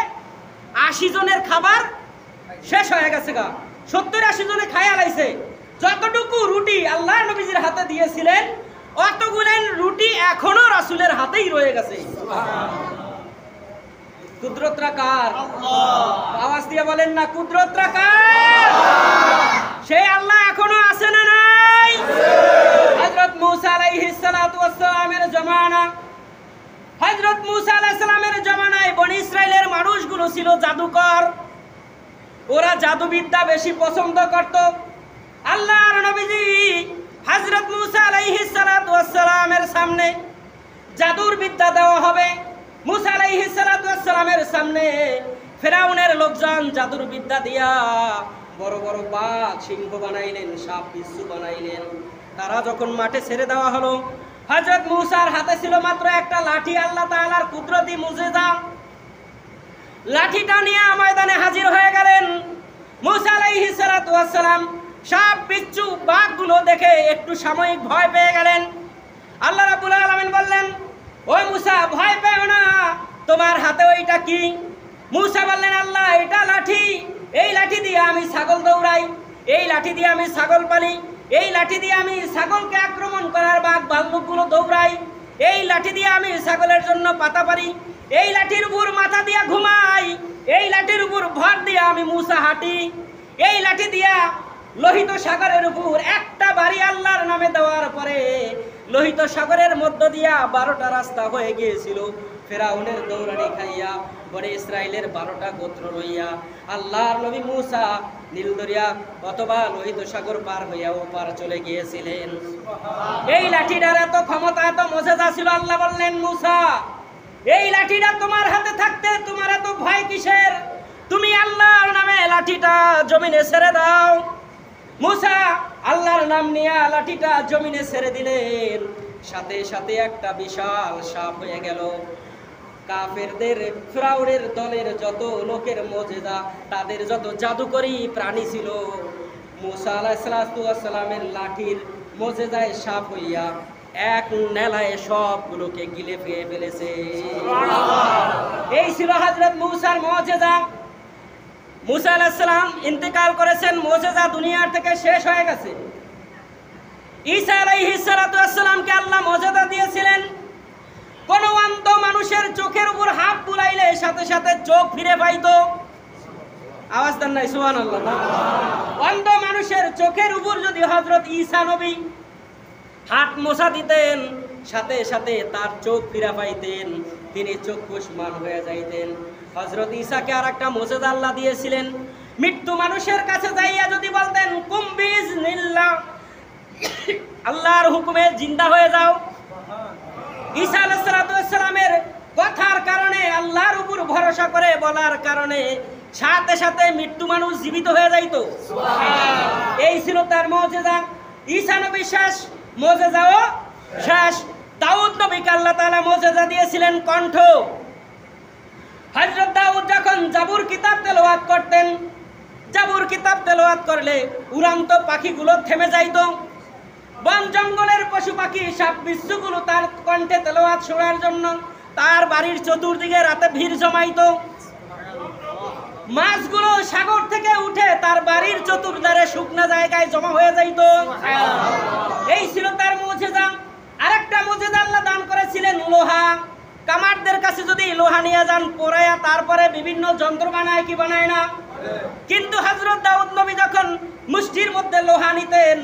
80 জনের খাবার শেষ হয়ে গেছে গা। 70-80 জনে খায়া লাইছে। যতটুকু রুটি আল্লাহ নবীজির হাতে দিয়েছিলেন অতগুলেন রুটি এখনো রাসূলের হাতেই রয়ে গেছে। কুদরতরা কার? আওয়াজ দিয়ে বলেন না, কুদরতরা কার? সেই আল্লাহ এখনো আছে না নাই? হযরত মুসা আলাইহিস সালাতু ওয়াস সালামের জামানা, হযরত মুসা আলাইহিস সালামের জামানায় বনি ইসরাইলের মানুষগুলো ছিল জাদুকর। ওরা জাদুবিদ্যা বেশি পছন্দ করত। আল্লাহর নবীজি হযরত মুসা আলাইহিস সালাতু ওয়াস সালামের সামনে জাদুর বিদ্যা দেওয়া হবে। মুসা আলাইহিস সালাতু ওয়াস সালামের সামনে ফিরাউনের লোকজন জাদুর বিদ্যা দিয়া বড় বড় বাঘ সিংহ বানাইলেন, সাপ বিচ্ছু বানাইলেন। তারা যখন মাঠে ছেড়ে দেওয়া হলো, হযরত মুসার হাতে ছিল মাত্র একটা লাঠি, আল্লাহ তাআলার কুদরতি মুজিজা। লাঠিটা নিয়ে ময়দানে হাজির হয়ে গেলেন। মুসা আলাইহিস সালাতু ওয়াস সালাম সাপ বিচ্ছু বাঘগুলো দেখে একটু সাময়িক ভয় পেয়ে গেলেন। আল্লাহ রাব্বুল আলামিন বললেন, ওই মুসা, ভয় পেও না, তোমার হাতে ওইটা কি? মুসা বললেন, আল্লাহ, এটা লাঠি। এই লাঠি দিয়ে আমি ছাগল দৌড়াই, এই লাঠি দিয়ে আমি ছাগল পালি, এই লাঠি দিয়ে আমি ছাগলকে আক্রমণ করার বাঘ ভাল্লুকগুলো দৌড়াই, এই লাঠি দিয়ে আমি ছাগলের জন্য পাতা পারি, এই লাঠির উপর মাথা দিয়া ঘুমাই, এই লাঠির উপর ভর দিয়ে আমি মুসা হাঁটি, এই লাঠি দিয়া লোহিত সাগরের উপর একটা বাড়ি আল্লাহর নামে দেওয়ার পরে লোহিত সাগরের মধ্য দিয়া 12টা রাস্তা হয়ে গিয়েছিল। ফেরাউনের দৌড়ানি খাইয়া বনে ইসরাইলের 12টা গোত্র রইয়া আল্লাহর নবী মুসা নীল দরিয়া অথবা লোহিত সাগর পার হইয়া ওপার চলে গিয়েছিলেন। এই লাঠিটার এত ক্ষমতা, এত মুজিজা ছিল। আল্লাহ বললেন, মুসা, এই লাঠিটা তোমার হাতে থাকতে তোমার এত ভয় কিসের? তুমি আল্লাহর নামে লাঠিটা জমিনে ছেড়ে দাও। মুসা আল্লাহর নাম নিয়ে লাঠিটা জমিনে ছেড়ে দিলেন। সাথে সাথে একটা বিশাল সাপ হয়ে গেল। কাফেরদের ফিরাউনের দলের যত লোকের মুজিজা, তাদের যত জাদুকরী প্রাণী ছিল, মুসা আলাইহিস সালামের লাঠির মুজিজায় সাপ হইয়া এক নেলায় সবগুলোকে গিলে খেয়ে ফেলেছে। এই ছিল হযরত মুসার মুজিজা। মুসা আলাইহিস সালাম ইন্তেকাল করেছেন, মুজিজা দুনিয়ার থেকে শেষ হয়ে গেছে। ঈসা আলাইহিস সালামকে আল্লাহ মুজিজা দিয়েছিলেন। কোন অন্ধ মানুষের চোখের উপর হাত বুলাইলে সাথে সাথে চোখ ফিরে পাইতো। আওয়াজ দেন নাই সুবহানাল্লাহ। অন্ধ মানুষের চোখের উপর যদি হযরত ঈসা নবী হাত মোছা দিতেন, সাথে সাথে তার চোখ ফিরে পাইতেন, তিনি চক্ষুষ্মান হয়ে যাইতেন। হযরত ঈসাকে আরেকটা মুজিজা আল্লাহ দিয়েছিলেন। মৃত্যু মানুষের কাছে যাইয়া যদি বলতেন, কুম বিইজনিল্লাহ, আল্লাহর হুকুমে জিন্দা হয়ে যাও, ঈসা আলাইহিস সালামের কথার কারণে, আল্লাহর উপর ভরসা করে বলার কারণে সাথে সাথে মৃত্যু মানুষ জীবিত হয়ে যাইতো। এই ছিল তার মুজিজা। ঈসা নবী শেষ মুজিজাও শেষ। দাউদ নবীকে আল্লাহ তাআলা মুজিজা দিয়েছিলেন কণ্ঠ। হযরত দাউদ যখন জাবুর কিতাব তেলাওয়াত করতেন, জাবুর কিতাব তেলাওয়াত করলে উড়ন্ত পাখিগুলো থেমে যাইত, বন জঙ্গলের পশু পাখি সাপ বিচ্ছুগুলো তার কণ্ঠে তেলাওয়াত শোনার জন্য তার বাড়ির চতুর্দিকে রাতে ভিড় জমাইতো। মাছগুলো সাগর থেকে উঠে তার বাড়ির চতুর্ধারে শুকনা জায়গায় জমা হয়ে যাইত। এই ছিল তার মুজিজা। আরেকটা মুজিজা আল্লাহ দান করেছিলেন লোহা। কামারদের কাছে যদি লোহা নিয়ে যান পোড়ায়া তারপরে বিভিন্ন যন্ত্র বানায়, কি বানায় না? কিন্তু হযরত দাউদ নবী যখন মুষ্টির মধ্যে লোহা নিতেন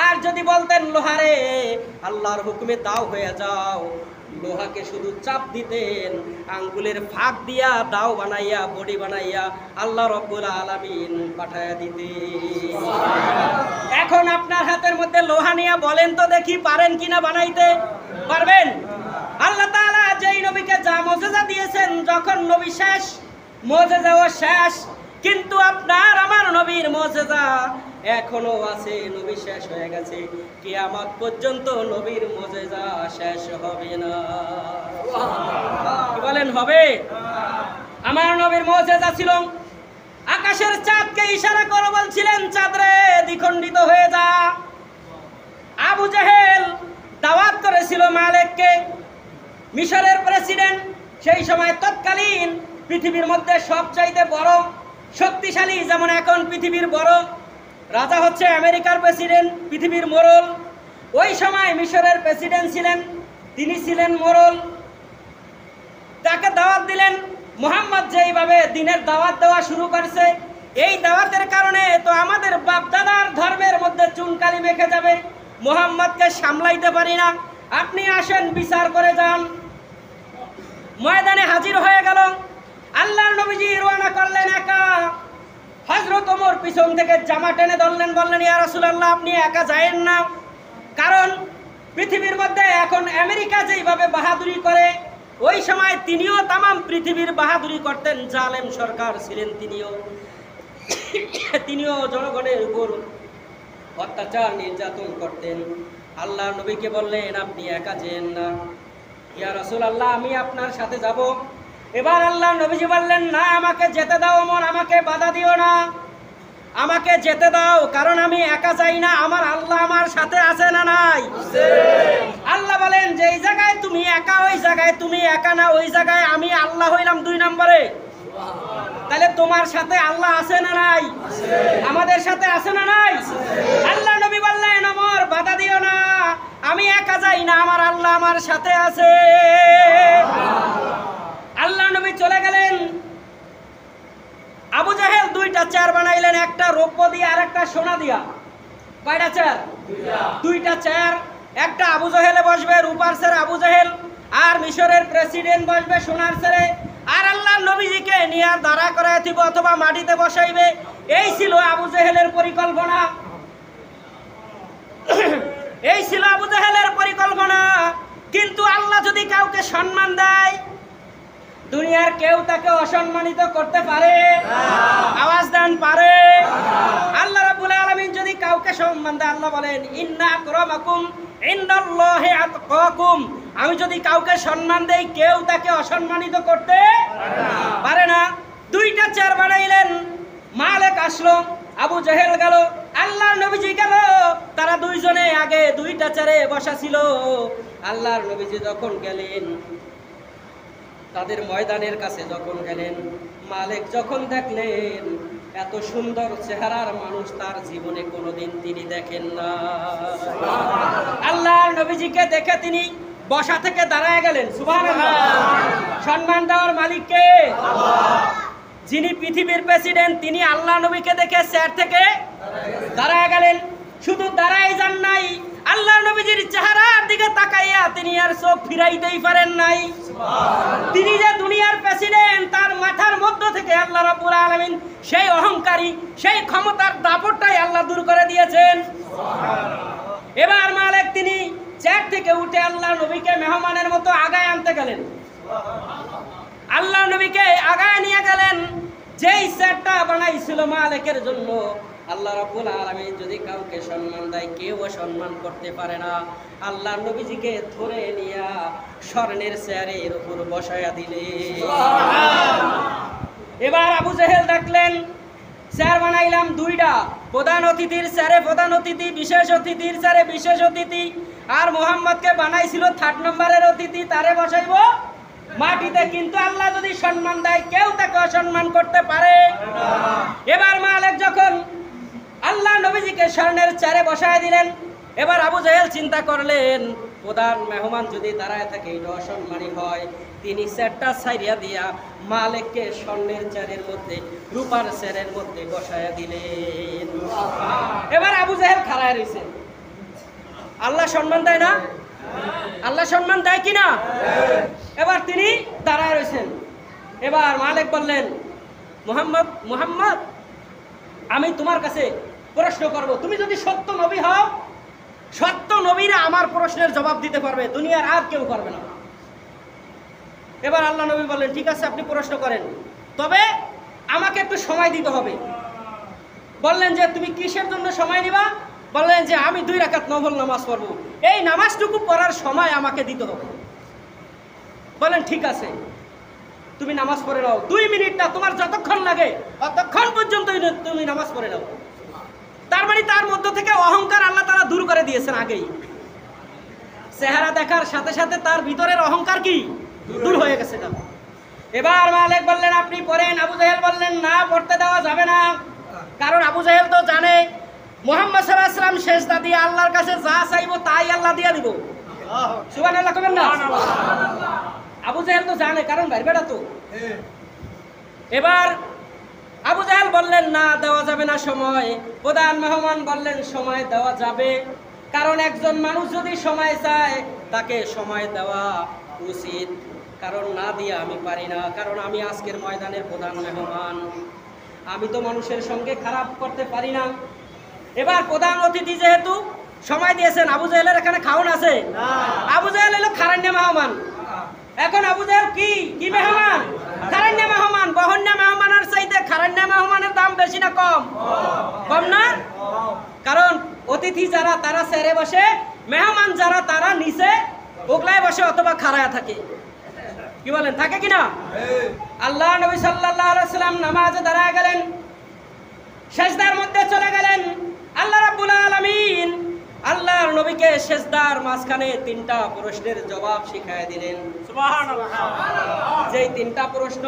আর যদি বলতেন লোহারে আল্লাহর হুকুমে দাও হয়ে যাও, লোহাকে শুধু চাপ দিতেন, আঙ্গুলের ফাঁক দিয়া দাও বানাইয়া বডি বানাইয়া আল্লাহ রাব্বুল আলামিন পাঠায়া দিতেন। এখন আপনার হাতের মধ্যে লোহা নিয়ে বলেন তো দেখি পারেন কিনা বানাইতে? পারবেন? আল্লাহ তাআলা যেই নবীকে যা মুজিজা দিয়েছেন, যখন নবী শেষ, মুজিজাও শেষ। কিন্তু আপনার আমার নবীর মুজিজা এখনো আছে। নবী শেষ হয়ে গেছে, কিয়ামত পর্যন্ত নবীর মুজিজা শেষ হবে না। কি বলেন, হবে? আমার নবীর মুজিজা ছিল আকাশের চাঁদকে ইশারা করে বলছিলেন, চাঁদরে দ্বিখণ্ডিত হয়ে যা। আবু জেহেল দাওয়াত করেছিল মালিককে, মিশরের প্রেসিডেন্ট, সেই সময় তৎকালীন পৃথিবীর মধ্যে সবচাইতে বড় শক্তিশালী, যেমন এখন পৃথিবীর বড় রাজা হচ্ছে আমেরিকার প্রেসিডেন্ট, পৃথিবীর মোড়ল। ওই সময় মিশরের প্রেসিডেন্ট ছিলেন, তিনি ছিলেন মোড়ল। তাকে দাওয়াত দিলেন। মুহাম্মদ যেইভাবে দিনের দাওয়াত দেওয়া শুরু করছে, এই দাওয়াতের কারণে তো আমাদের বাপদাদার ধর্মের মধ্যে চুনকালি মেখে যাবে, মুহাম্মদকে সামলাইতে পারি না, আপনি আসেন বিচার করে যান। ময়দানে হাজির হয়ে গেল। আল্লাহর নবীজি রওনা করলেন একা। হযরত ওমর পিছন থেকে জামা টেনে ধরলেন, বললেন ইয়া রাসূলুল্লাহ আপনি একা যায়েন না, কারণ পৃথিবীর মধ্যে এখন আমেরিকা যেইভাবে বাহাদুরি করে, ওই সময় তিনিও তামাম পৃথিবীর বাহাদুরি করতেন। জালেম সরকার ছিলেন তিনিও জনগণের উপর অত্যাচার নির্যাতন করতেন। আল্লাহর নবীকে বললেন আপনি একা যেন না, ইয়া রাসূলুল্লাহ আমি আপনার সাথে যাব। এবার আল্লাহ নবীজি বললেন না, আমাকে যেতে দাও ওমর, আমাকে বাধা দিও না, আমাকে যেতে দাও, কারণ আমি একা যাই না, আমার আল্লাহ আমার সাথে আছে না নাই? আল্লাহ বলেন যে এই জায়গায় তুমি একা, ওই জায়গায় তুমি একা না, ওই জায়গায় আমি আল্লাহ হইলাম 2 নম্বরে। তাহলে তোমার সাথে আল্লাহ আছে না নাই? আমাদের সাথে আছে না নাই? আল্লাহ নবী বললেন ওমর বাধা দিও না, আমি একা যাই না, আমার আল্লাহ আমার সাথে আছে। আল্লাহ নবী চলে গেলেন। আবু জাহেল 2টা চেয়ার বানাইলেন, একটা রৌপ্য দিয়ে আর একটা সোনা দিয়া। কয়টা চেয়ার? 2টা চেয়ার। একটা আবু জাহেলে বসবে রূপার চেয়ারে আবু জাহেল, আর মিশরের প্রেসিডেন্ট বসবে সোনার চেয়ারে, আর আল্লাহ নবীজিকে নিয়ে দাঁড়া করায় দিব অথবা মাটিতে বসাইবে। এই ছিল আবু জাহেলের পরিকল্পনা। এই ছিল আবু জাহেলের পরিকল্পনা। কিন্তু আল্লাহ যদি কাউকে সম্মান দেয়, দুনিয়ার কেউ তাকে অসম্মানিত করতে পারে? আওয়াজ দেন, পারে? আল্লাহ রাব্বুল আলামিন যদি কাউকে সম্মান দেয়, আল্লাহ বলেন ইন্না আকরামাকুম ইনদাল্লাহি আতকাকুম, আমি যদি কাউকে সম্মান দেই কেউ তাকে অসম্মানিত করতে পারে না। 2টা চেয়ার বানাইলেন। মালিক আসলো, আবু জাহেল গেল, আল্লাহর নবীজি গেল, তারা 2 জনে আগে 2টা চেয়ারে বসা ছিল। আল্লাহর নবীজি যখন গেলেন, তাদের ময়দানের কাছে যখন গেলেন, মালিক যখন দেখলেন এত সুন্দর চেহারার মানুষ তার জীবনে কোনোদিন তিনি দেখেন না। আল্লাহর নবীজিকে দেখে তিনি বসা থেকে দাঁড়ায় গেলেন। সুবহানাল্লাহ। সম্মান দেওয়ার মালিক কে? আল্লাহ। যিনি পৃথিবীর প্রেসিডেন্ট, তিনি আল্লাহ নবীকে দেখে চেয়ার থেকে দাঁড়ায় গেলেন। শুধু দাঁড়ায় যান নাই, আল্লাহ নবীজির চেহারার দিকে তাকাইয়া তিনি আর চোখ ফিরাইতেই পারেন নাই। তিনি যে দুনিয়ার প্রেসিডেন্ট, তার মাথার মধ্য থেকে আল্লাহ রাব্বুল আলামিন সেই অহংকারী, সেই ক্ষমতার দাপটটাই আল্লাহ দূর করে দিয়েছেন। এবার মালিক তিনি চেয়ার থেকে উঠে আল্লাহ নবীকে মেহমানের মতো আগায় আনতে গেলেন। আল্লাহ নবীকে আগায় নিয়ে গেলেন। যেই সেটটা বানাইছিল মালিকের জন্য, আল্লাহ রাব্বুল আলামিন যদি কাউকে সম্মান দেয়, কেউ সম্মান করতে পারে না। আল্লাহ নবীজিকে ধরে নিয়া স্বর্ণের চেয়ারের উপর বসায়া দিলেন। এবার আবু জেহেল দেখলেন চেয়ার বানাইলাম দুইটা, প্রধান অতিথির চেয়ারে প্রধান অতিথি, বিশেষ অতিথির চেয়ারে বিশেষ অতিথি, আর মুহাম্মদকে বানাইছিল 3 নম্বরের অতিথি, তারে বসাইব মাটিতে। কিন্তু আল্লাহ যদি সম্মান দেয়, কেউ তাকে অসম্মান করতে পারে না। এবার মালিক যখন আল্লাহ নবীজিকে স্বর্ণের চেয়ারে বসায় দিলেন, এবার আবু জেহেল চিন্তা করলেন প্রধান মেহমান যদি দাঁড়ায় থাকে এটা অসম্মানী হয়। তিনি চেয়ারটা ছাইড়িয়া দিয়া মালিককে স্বর্ণের চেয়ারের মধ্যে, রূপার চেয়ারের মধ্যে বসায়া দিলেন। এবার আবু জেহেল খাড়ায় রয়েছে। আল্লাহ সম্মান দেয় না? আল্লাহ সম্মান দেয় কিনা? এবার তিনি দাঁড়ায় রয়েছেন। এবার মালিক বললেন, মুহাম্মদ, আমি তোমার কাছে প্রশ্ন করব, তুমি যদি সত্য নবী হও, সত্য নবীরা আমার প্রশ্নের জবাব দিতে পারবে, দুনিয়ার আর কেউ পারবে না। এবার আল্লাহ নবী বললেন, ঠিক আছে আপনি প্রশ্ন করেন, তবে আমাকে একটু সময় দিতে হবে। বললেন যে তুমি কিসের জন্য সময় নিবা? বললেন যে আমি 2 রাকাত নফল নামাজ পড়বো, এই নামাজটুকু পড়ার সময় আমাকে দিতে হবে। বলেন ঠিক আছে, তুমি নামাজ পড়ে নাও, 2 মিনিট না, তোমার যতক্ষণ লাগে ততক্ষণ পর্যন্ত তুমি নামাজ পড়ে নাও। তার মানে তার মধ্য থেকে অহংকার আল্লাহ তাআলা দূর করে দিয়েছেন আগেই। চেহারা দেখার সাথে সাথে তার ভিতরের অহংকার কি দূর হয়ে গেছে। এবার মালিক বললেন আপনি পড়েন। আবু জেহেল বললেন না, পড়তে দেওয়া যাবে না, কারণ আবু জেহেল তো জানে মুহাম্মদ সাল্লাল্লাহু আলাইহি ওয়াসাল্লাম সেজদা দিয়ে আল্লাহর কাছে যা চাইবো তাই আল্লাহ দিয়ে দিব। সুবহানাল্লাহ কবেন না? আবু জেহেল তো জানে, কারণ ভাই বেটা তো। এবার আবু জেহেল বললেন না, দেওয়া যাবে না সময়। প্রধান মেহমান বললেন সময় দেওয়া যাবে, কারণ একজন মানুষ যদি সময় চায় তাকে সময় দেওয়া উচিত, কারণ না দিয়ে আমি পারি না, কারণ আমি আজকের ময়দানের প্রধান মেহমান, আমি তো মানুষের সঙ্গে খারাপ করতে পারি না। এবার প্রধান অতিথি যেহেতু সময় দিয়েছেন, আবু জেহেলের এখানে খাওন আছে? আবু জেহেল হলো খারান্য মেহমান। এখন আবু জেহেল কি মেহমান? খারান্য মেহমান। বহন্য মেহমানের চাইতে খারান্য মেহমানের দাম বেশি না কম? কম না? কারণ অতিথি যারা তারা চেয়ারে বসে, মেহমান যারা তারা নিচে ওগলায় বসে অথবা খাড়ায় থাকে। কি বলেন, থাকে কিনা? আল্লাহ নবী সাল্লাল্লাহু আলাইহি ওয়াসাল্লাম নামাজে দাঁড়ায় গেলেন, সিজদার মধ্যে চলে গেলেন। আল্লাহ রাব্বুল আলামিন আল্লাহর নবীকে সিজদার মাঝখানে 3টা প্রশ্নের জবাব শিখায় দিলেন। সুবহানাল্লাহ। যেই 3টা প্রশ্ন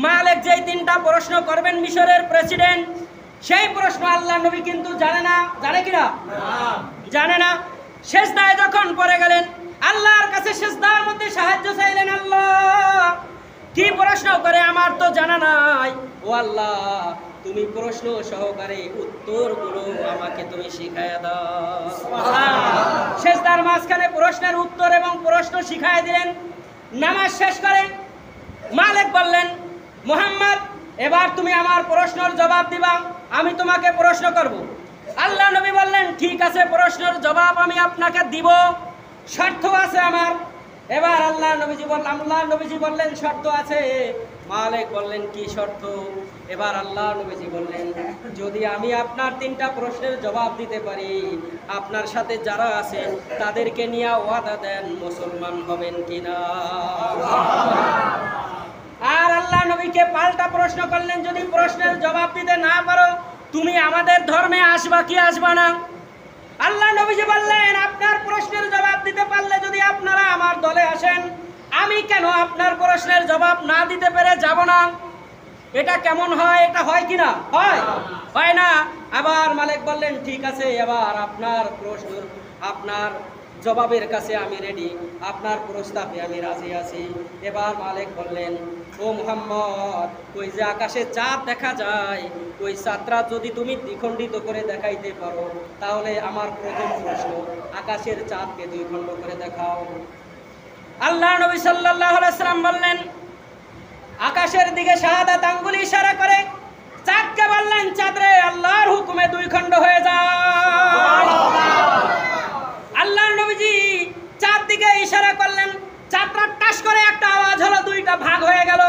মালিক যেই 3টা প্রশ্ন করবেন মিশরের প্রেসিডেন্ট, সেই প্রশ্ন আল্লাহ নবী কিন্তু জানে না। জানে কিনা? জানে না। সিজদায় যখন পড়ে গেলেন, আল্লাহর কাছে সিজদার মধ্যে সাহায্য চাইলেন। আল্লাহ কি প্রশ্ন করে আমার তো জানা নাই, ও আল্লাহ তুমি প্রশ্ন সহকারে উত্তরগুলো আমাকে তুমি শিখায়া দাও। সিজদার মাঝখানে প্রশ্নের উত্তর এবং প্রশ্ন শিখায় দিলেন। নামাজ শেষ করে মালিক বললেন, মুহাম্মদ এবার তুমি আমার প্রশ্নের জবাব দিবা, আমি তোমাকে প্রশ্ন করব। আল্লাহ নবী বললেন ঠিক আছে, প্রশ্নের জবাব আমি আপনাকে দিব, শর্ত আছে আমার। এবার আল্লাহ নবীজি বললেন শর্ত আছে। মালিক বললেন কি শর্ত? এবার আল্লাহ নবীজি বললেন যদি আমি আপনার 3টা প্রশ্নের জবাব দিতে পারি, আপনার সাথে যারা আছে তাদেরকে নিয়ে ওয়াদা দেন মুসলমান হবেন কিনা। আর আল্লাহ নবীকে পাল্টা প্রশ্ন করলেন, যদি প্রশ্নের জবাব দিতে না পারো তুমি আমাদের ধর্মে আসবা কি আসবা না? আল্লাহ নবীজি বললেন আপনার প্রশ্নের জবাব দিতে পারলে যদি আপনারা আমার দলে আসেন, আমি কেন আপনার প্রশ্নের জবাব না দিতে পেরে যাব না? এটা কেমন হয়? এটা হয় কিনা? হয় না। আবার মালিক বললেন ঠিক আছে, এবার আপনার প্রশ্ন আপনার জবাবের কাছে আমি রেডি, আপনার প্রস্তাবে আমি রাজি আছি। এবার মালিক বললেন, ও মুহাম্মদ, ওই যে আকাশে চাঁদ দেখা যায়, ওই চাঁদটা যদি তুমি দ্বিখণ্ডিত করে দেখাইতে পারো, তাহলে আমার প্রথম প্রশ্ন, আকাশের চাঁদকে 2 খণ্ড করে দেখাও। আল্লাহ নবী সাল্লাল্লাহু আলাইহি ওয়াসাল্লাম বললেন, আকাশের দিকে শাহাদাত আঙ্গুলি ইশারা করে চাঁদকে বললেন, চাঁদরে আল্লাহর হুকুমে 2 খণ্ড হয়ে যায়। আল্লাহর নবীজি চাঁদ দিকে ইশারা করলেন, চাঁদটা টাস করে একটা আওয়াজ হলো, 2টা ভাগ হয়ে গেল।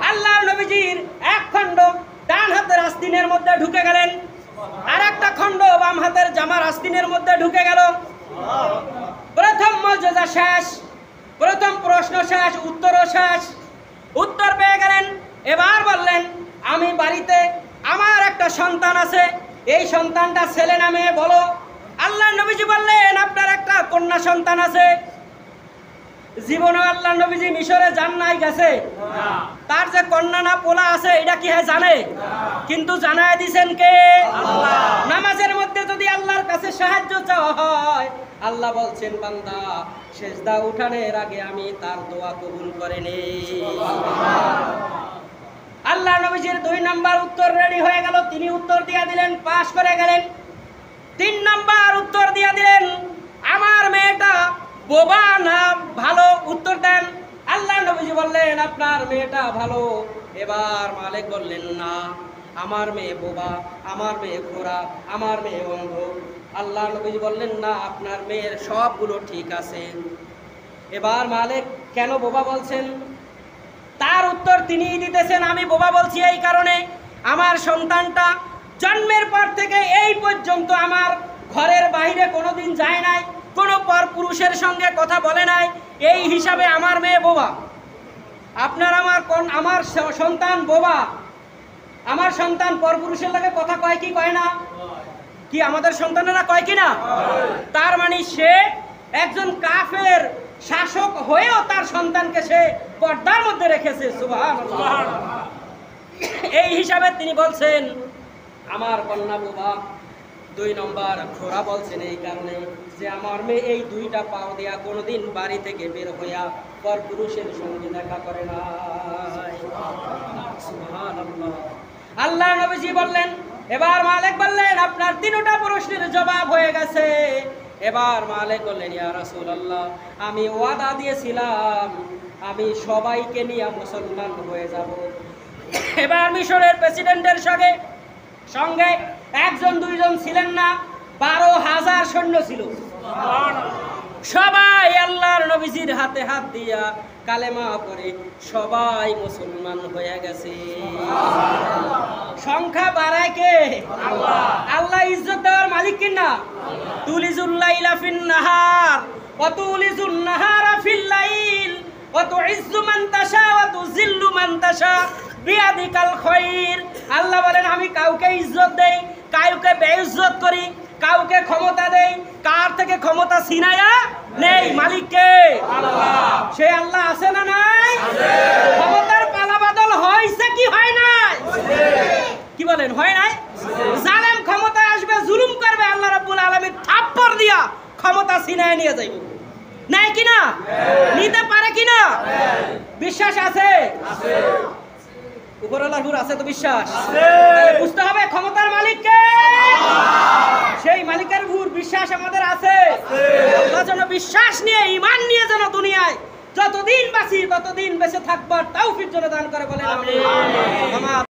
আল্লাহর নবীজির আস্তিনের মধ্যে ঢুকে গেলেন, আর একটা খণ্ড বাম হাতের জামার আস্তিনের মধ্যে ঢুকে গেল। প্রথম মর্যাদা শেষ, প্রথম প্রশ্ন শেষ, উত্তরও শেষ। উত্তর পেয়ে গেলেন। এবার বললেন, আমি বাড়িতে আমার একটা সন্তান আছে, এই সন্তানটা ছেলে না মেয়ে বলো। আল্লাহ নবীজি বললেন, আপনার একটা কন্যা সন্তান আছে। জীবনে আল্লাহ নবীজি মিশরে যান নাই, গেছে? তার যে কন্যা না পোলা আছে এটা কি হয় জানে? কিন্তু জানায় দিছেন কে? আল্লাহ। নামাজের মধ্যে যদি আল্লাহর কাছে সাহায্য চাওয়া হয়, আল্লাহ বলছেন, বান্দা সেজদা উঠানোর আগে আমি তার দোয়া কবুল করে নেই। আল্লাহ নবীজির 2 নাম্বার উত্তর রেডি হয়ে গেল। তিনি উত্তর দিয়ে দিলেন, পাশ করে গেলেন। 3 নাম্বার উত্তর দিয়ে দিলেন, আমার মেয়েটা বোবা না ভালো, উত্তর দেন। আল্লাহ নবীজি বললেন, আপনার মেয়েটা ভালো। এবার মালিক বললেন, না, আমার মেয়ে বোবা, আমার মেয়ে খোরা, আমার মেয়ে অন্ধ। আল্লাহ নবীজি বললেন, না, আপনার মেয়ের সবগুলো ঠিক আছে। এবার মালিক কেন বোবা বলছেন, তার উত্তর তিনিই দিতেছেন, আমি বোবা বলছি এই কারণে, আমার সন্তানটা জন্মের পর থেকে এই পর্যন্ত আমার ঘরের বাইরে কোনোদিন যায় নাই, কোনো পরপুরুষের সঙ্গে কথা বলে নাই, এই হিসাবে আমার মেয়ে বোবা। আপনার আমার সন্তান বোবা, আমার সন্তান পরপুরুষের লাগে কথা কয় কি কয় না? কি আমাদের সন্তানেরা কয় কি না? তার মানে সে একজন কাফের শাসক হয়েও তার সন্তানকে সে পর্দার মধ্যে রেখেছে। সুবহানাল্লাহ। এই হিসাবে তিনি বলছেন, আমার কন্যা বোবা। 2 নম্বর খোরা বলছেন এই কারণে যে আমার মেয়ে এই 2টা পাও দেয়া কোনোদিন বাড়ি থেকে বের হইয়া পরপুরুষের সঙ্গে দেখা করে না। সুবহানাল্লাহ। আল্লাহ নবীজি বললেন, এবার মালিক বললেন, আপনার 3টা প্রশ্নের জবাব হয়ে গেছে। এবার মালিক বললেন, ইয়া রাসূলুল্লাহ, আমি ওয়াদা দিয়েছিলাম আমি সবাইকে নিয়ে মুসলমান হয়ে যাব। এবার মিশরের প্রেসিডেন্টের সঙ্গে 1-2 জন ছিলেন না, 12,000 সৈন্য ছিল। সবাই আল্লাহর নবীজির হাতে হাত দিয়া কালেমা পড়ে সবাই মুসলমান হয়ে গেছে। সংখ্যা বাড়ায় কে? আল্লাহ। আল্লাহ ইজ্জত দেওয়ার মালিক কিনা? তুলিজুল লাইলা ফিন নাহার ওয়া তুলিজুন নাহারা ফিল লাইল ওয়া তুইজ্জু মান তাশা ওয়া তুযিল্লু মান তাশা বিয়াদিকাল খায়র। আল্লাহ বলেন, আমি কাউকে ইজ্জত দেই, কাউকে বেইজ্জত করি, কাউকে ক্ষমতা দেই, কার থেকে ক্ষমতা ছিনায়া নেই। মালিক কে? আল্লাহ। সে আল্লাহ আছে না নাই? আছে। ক্ষমতার পালাবদল হইছে কি হয় নাই? কি বলেন, হয় নাই? জালেম ক্ষমতায় আসবে, জুলুম করবে, আল্লাহ রাব্বুল আলামিন থাপ্পড় দিয়া ক্ষমতা ছিনায় নিয়ে যাইব। নাই কিনা? নিতে পারে কিনা? বিশ্বাস আছে? আছে। উপরওয়ালার হুর আছে তো বিশ্বাস? তাহলে বুঝতে হবে ক্ষমতার মালিক কে? সেই মালিকের হুর বিশ্বাস আমাদের আছে। আমরা যেন বিশ্বাস নিয়ে, ঈমান নিয়ে যেন দুনিয়ায় যতদিন বাঁচি ততদিন বেঁচে থাকবার তৌফিক যেন দান করে বলেন আমিন।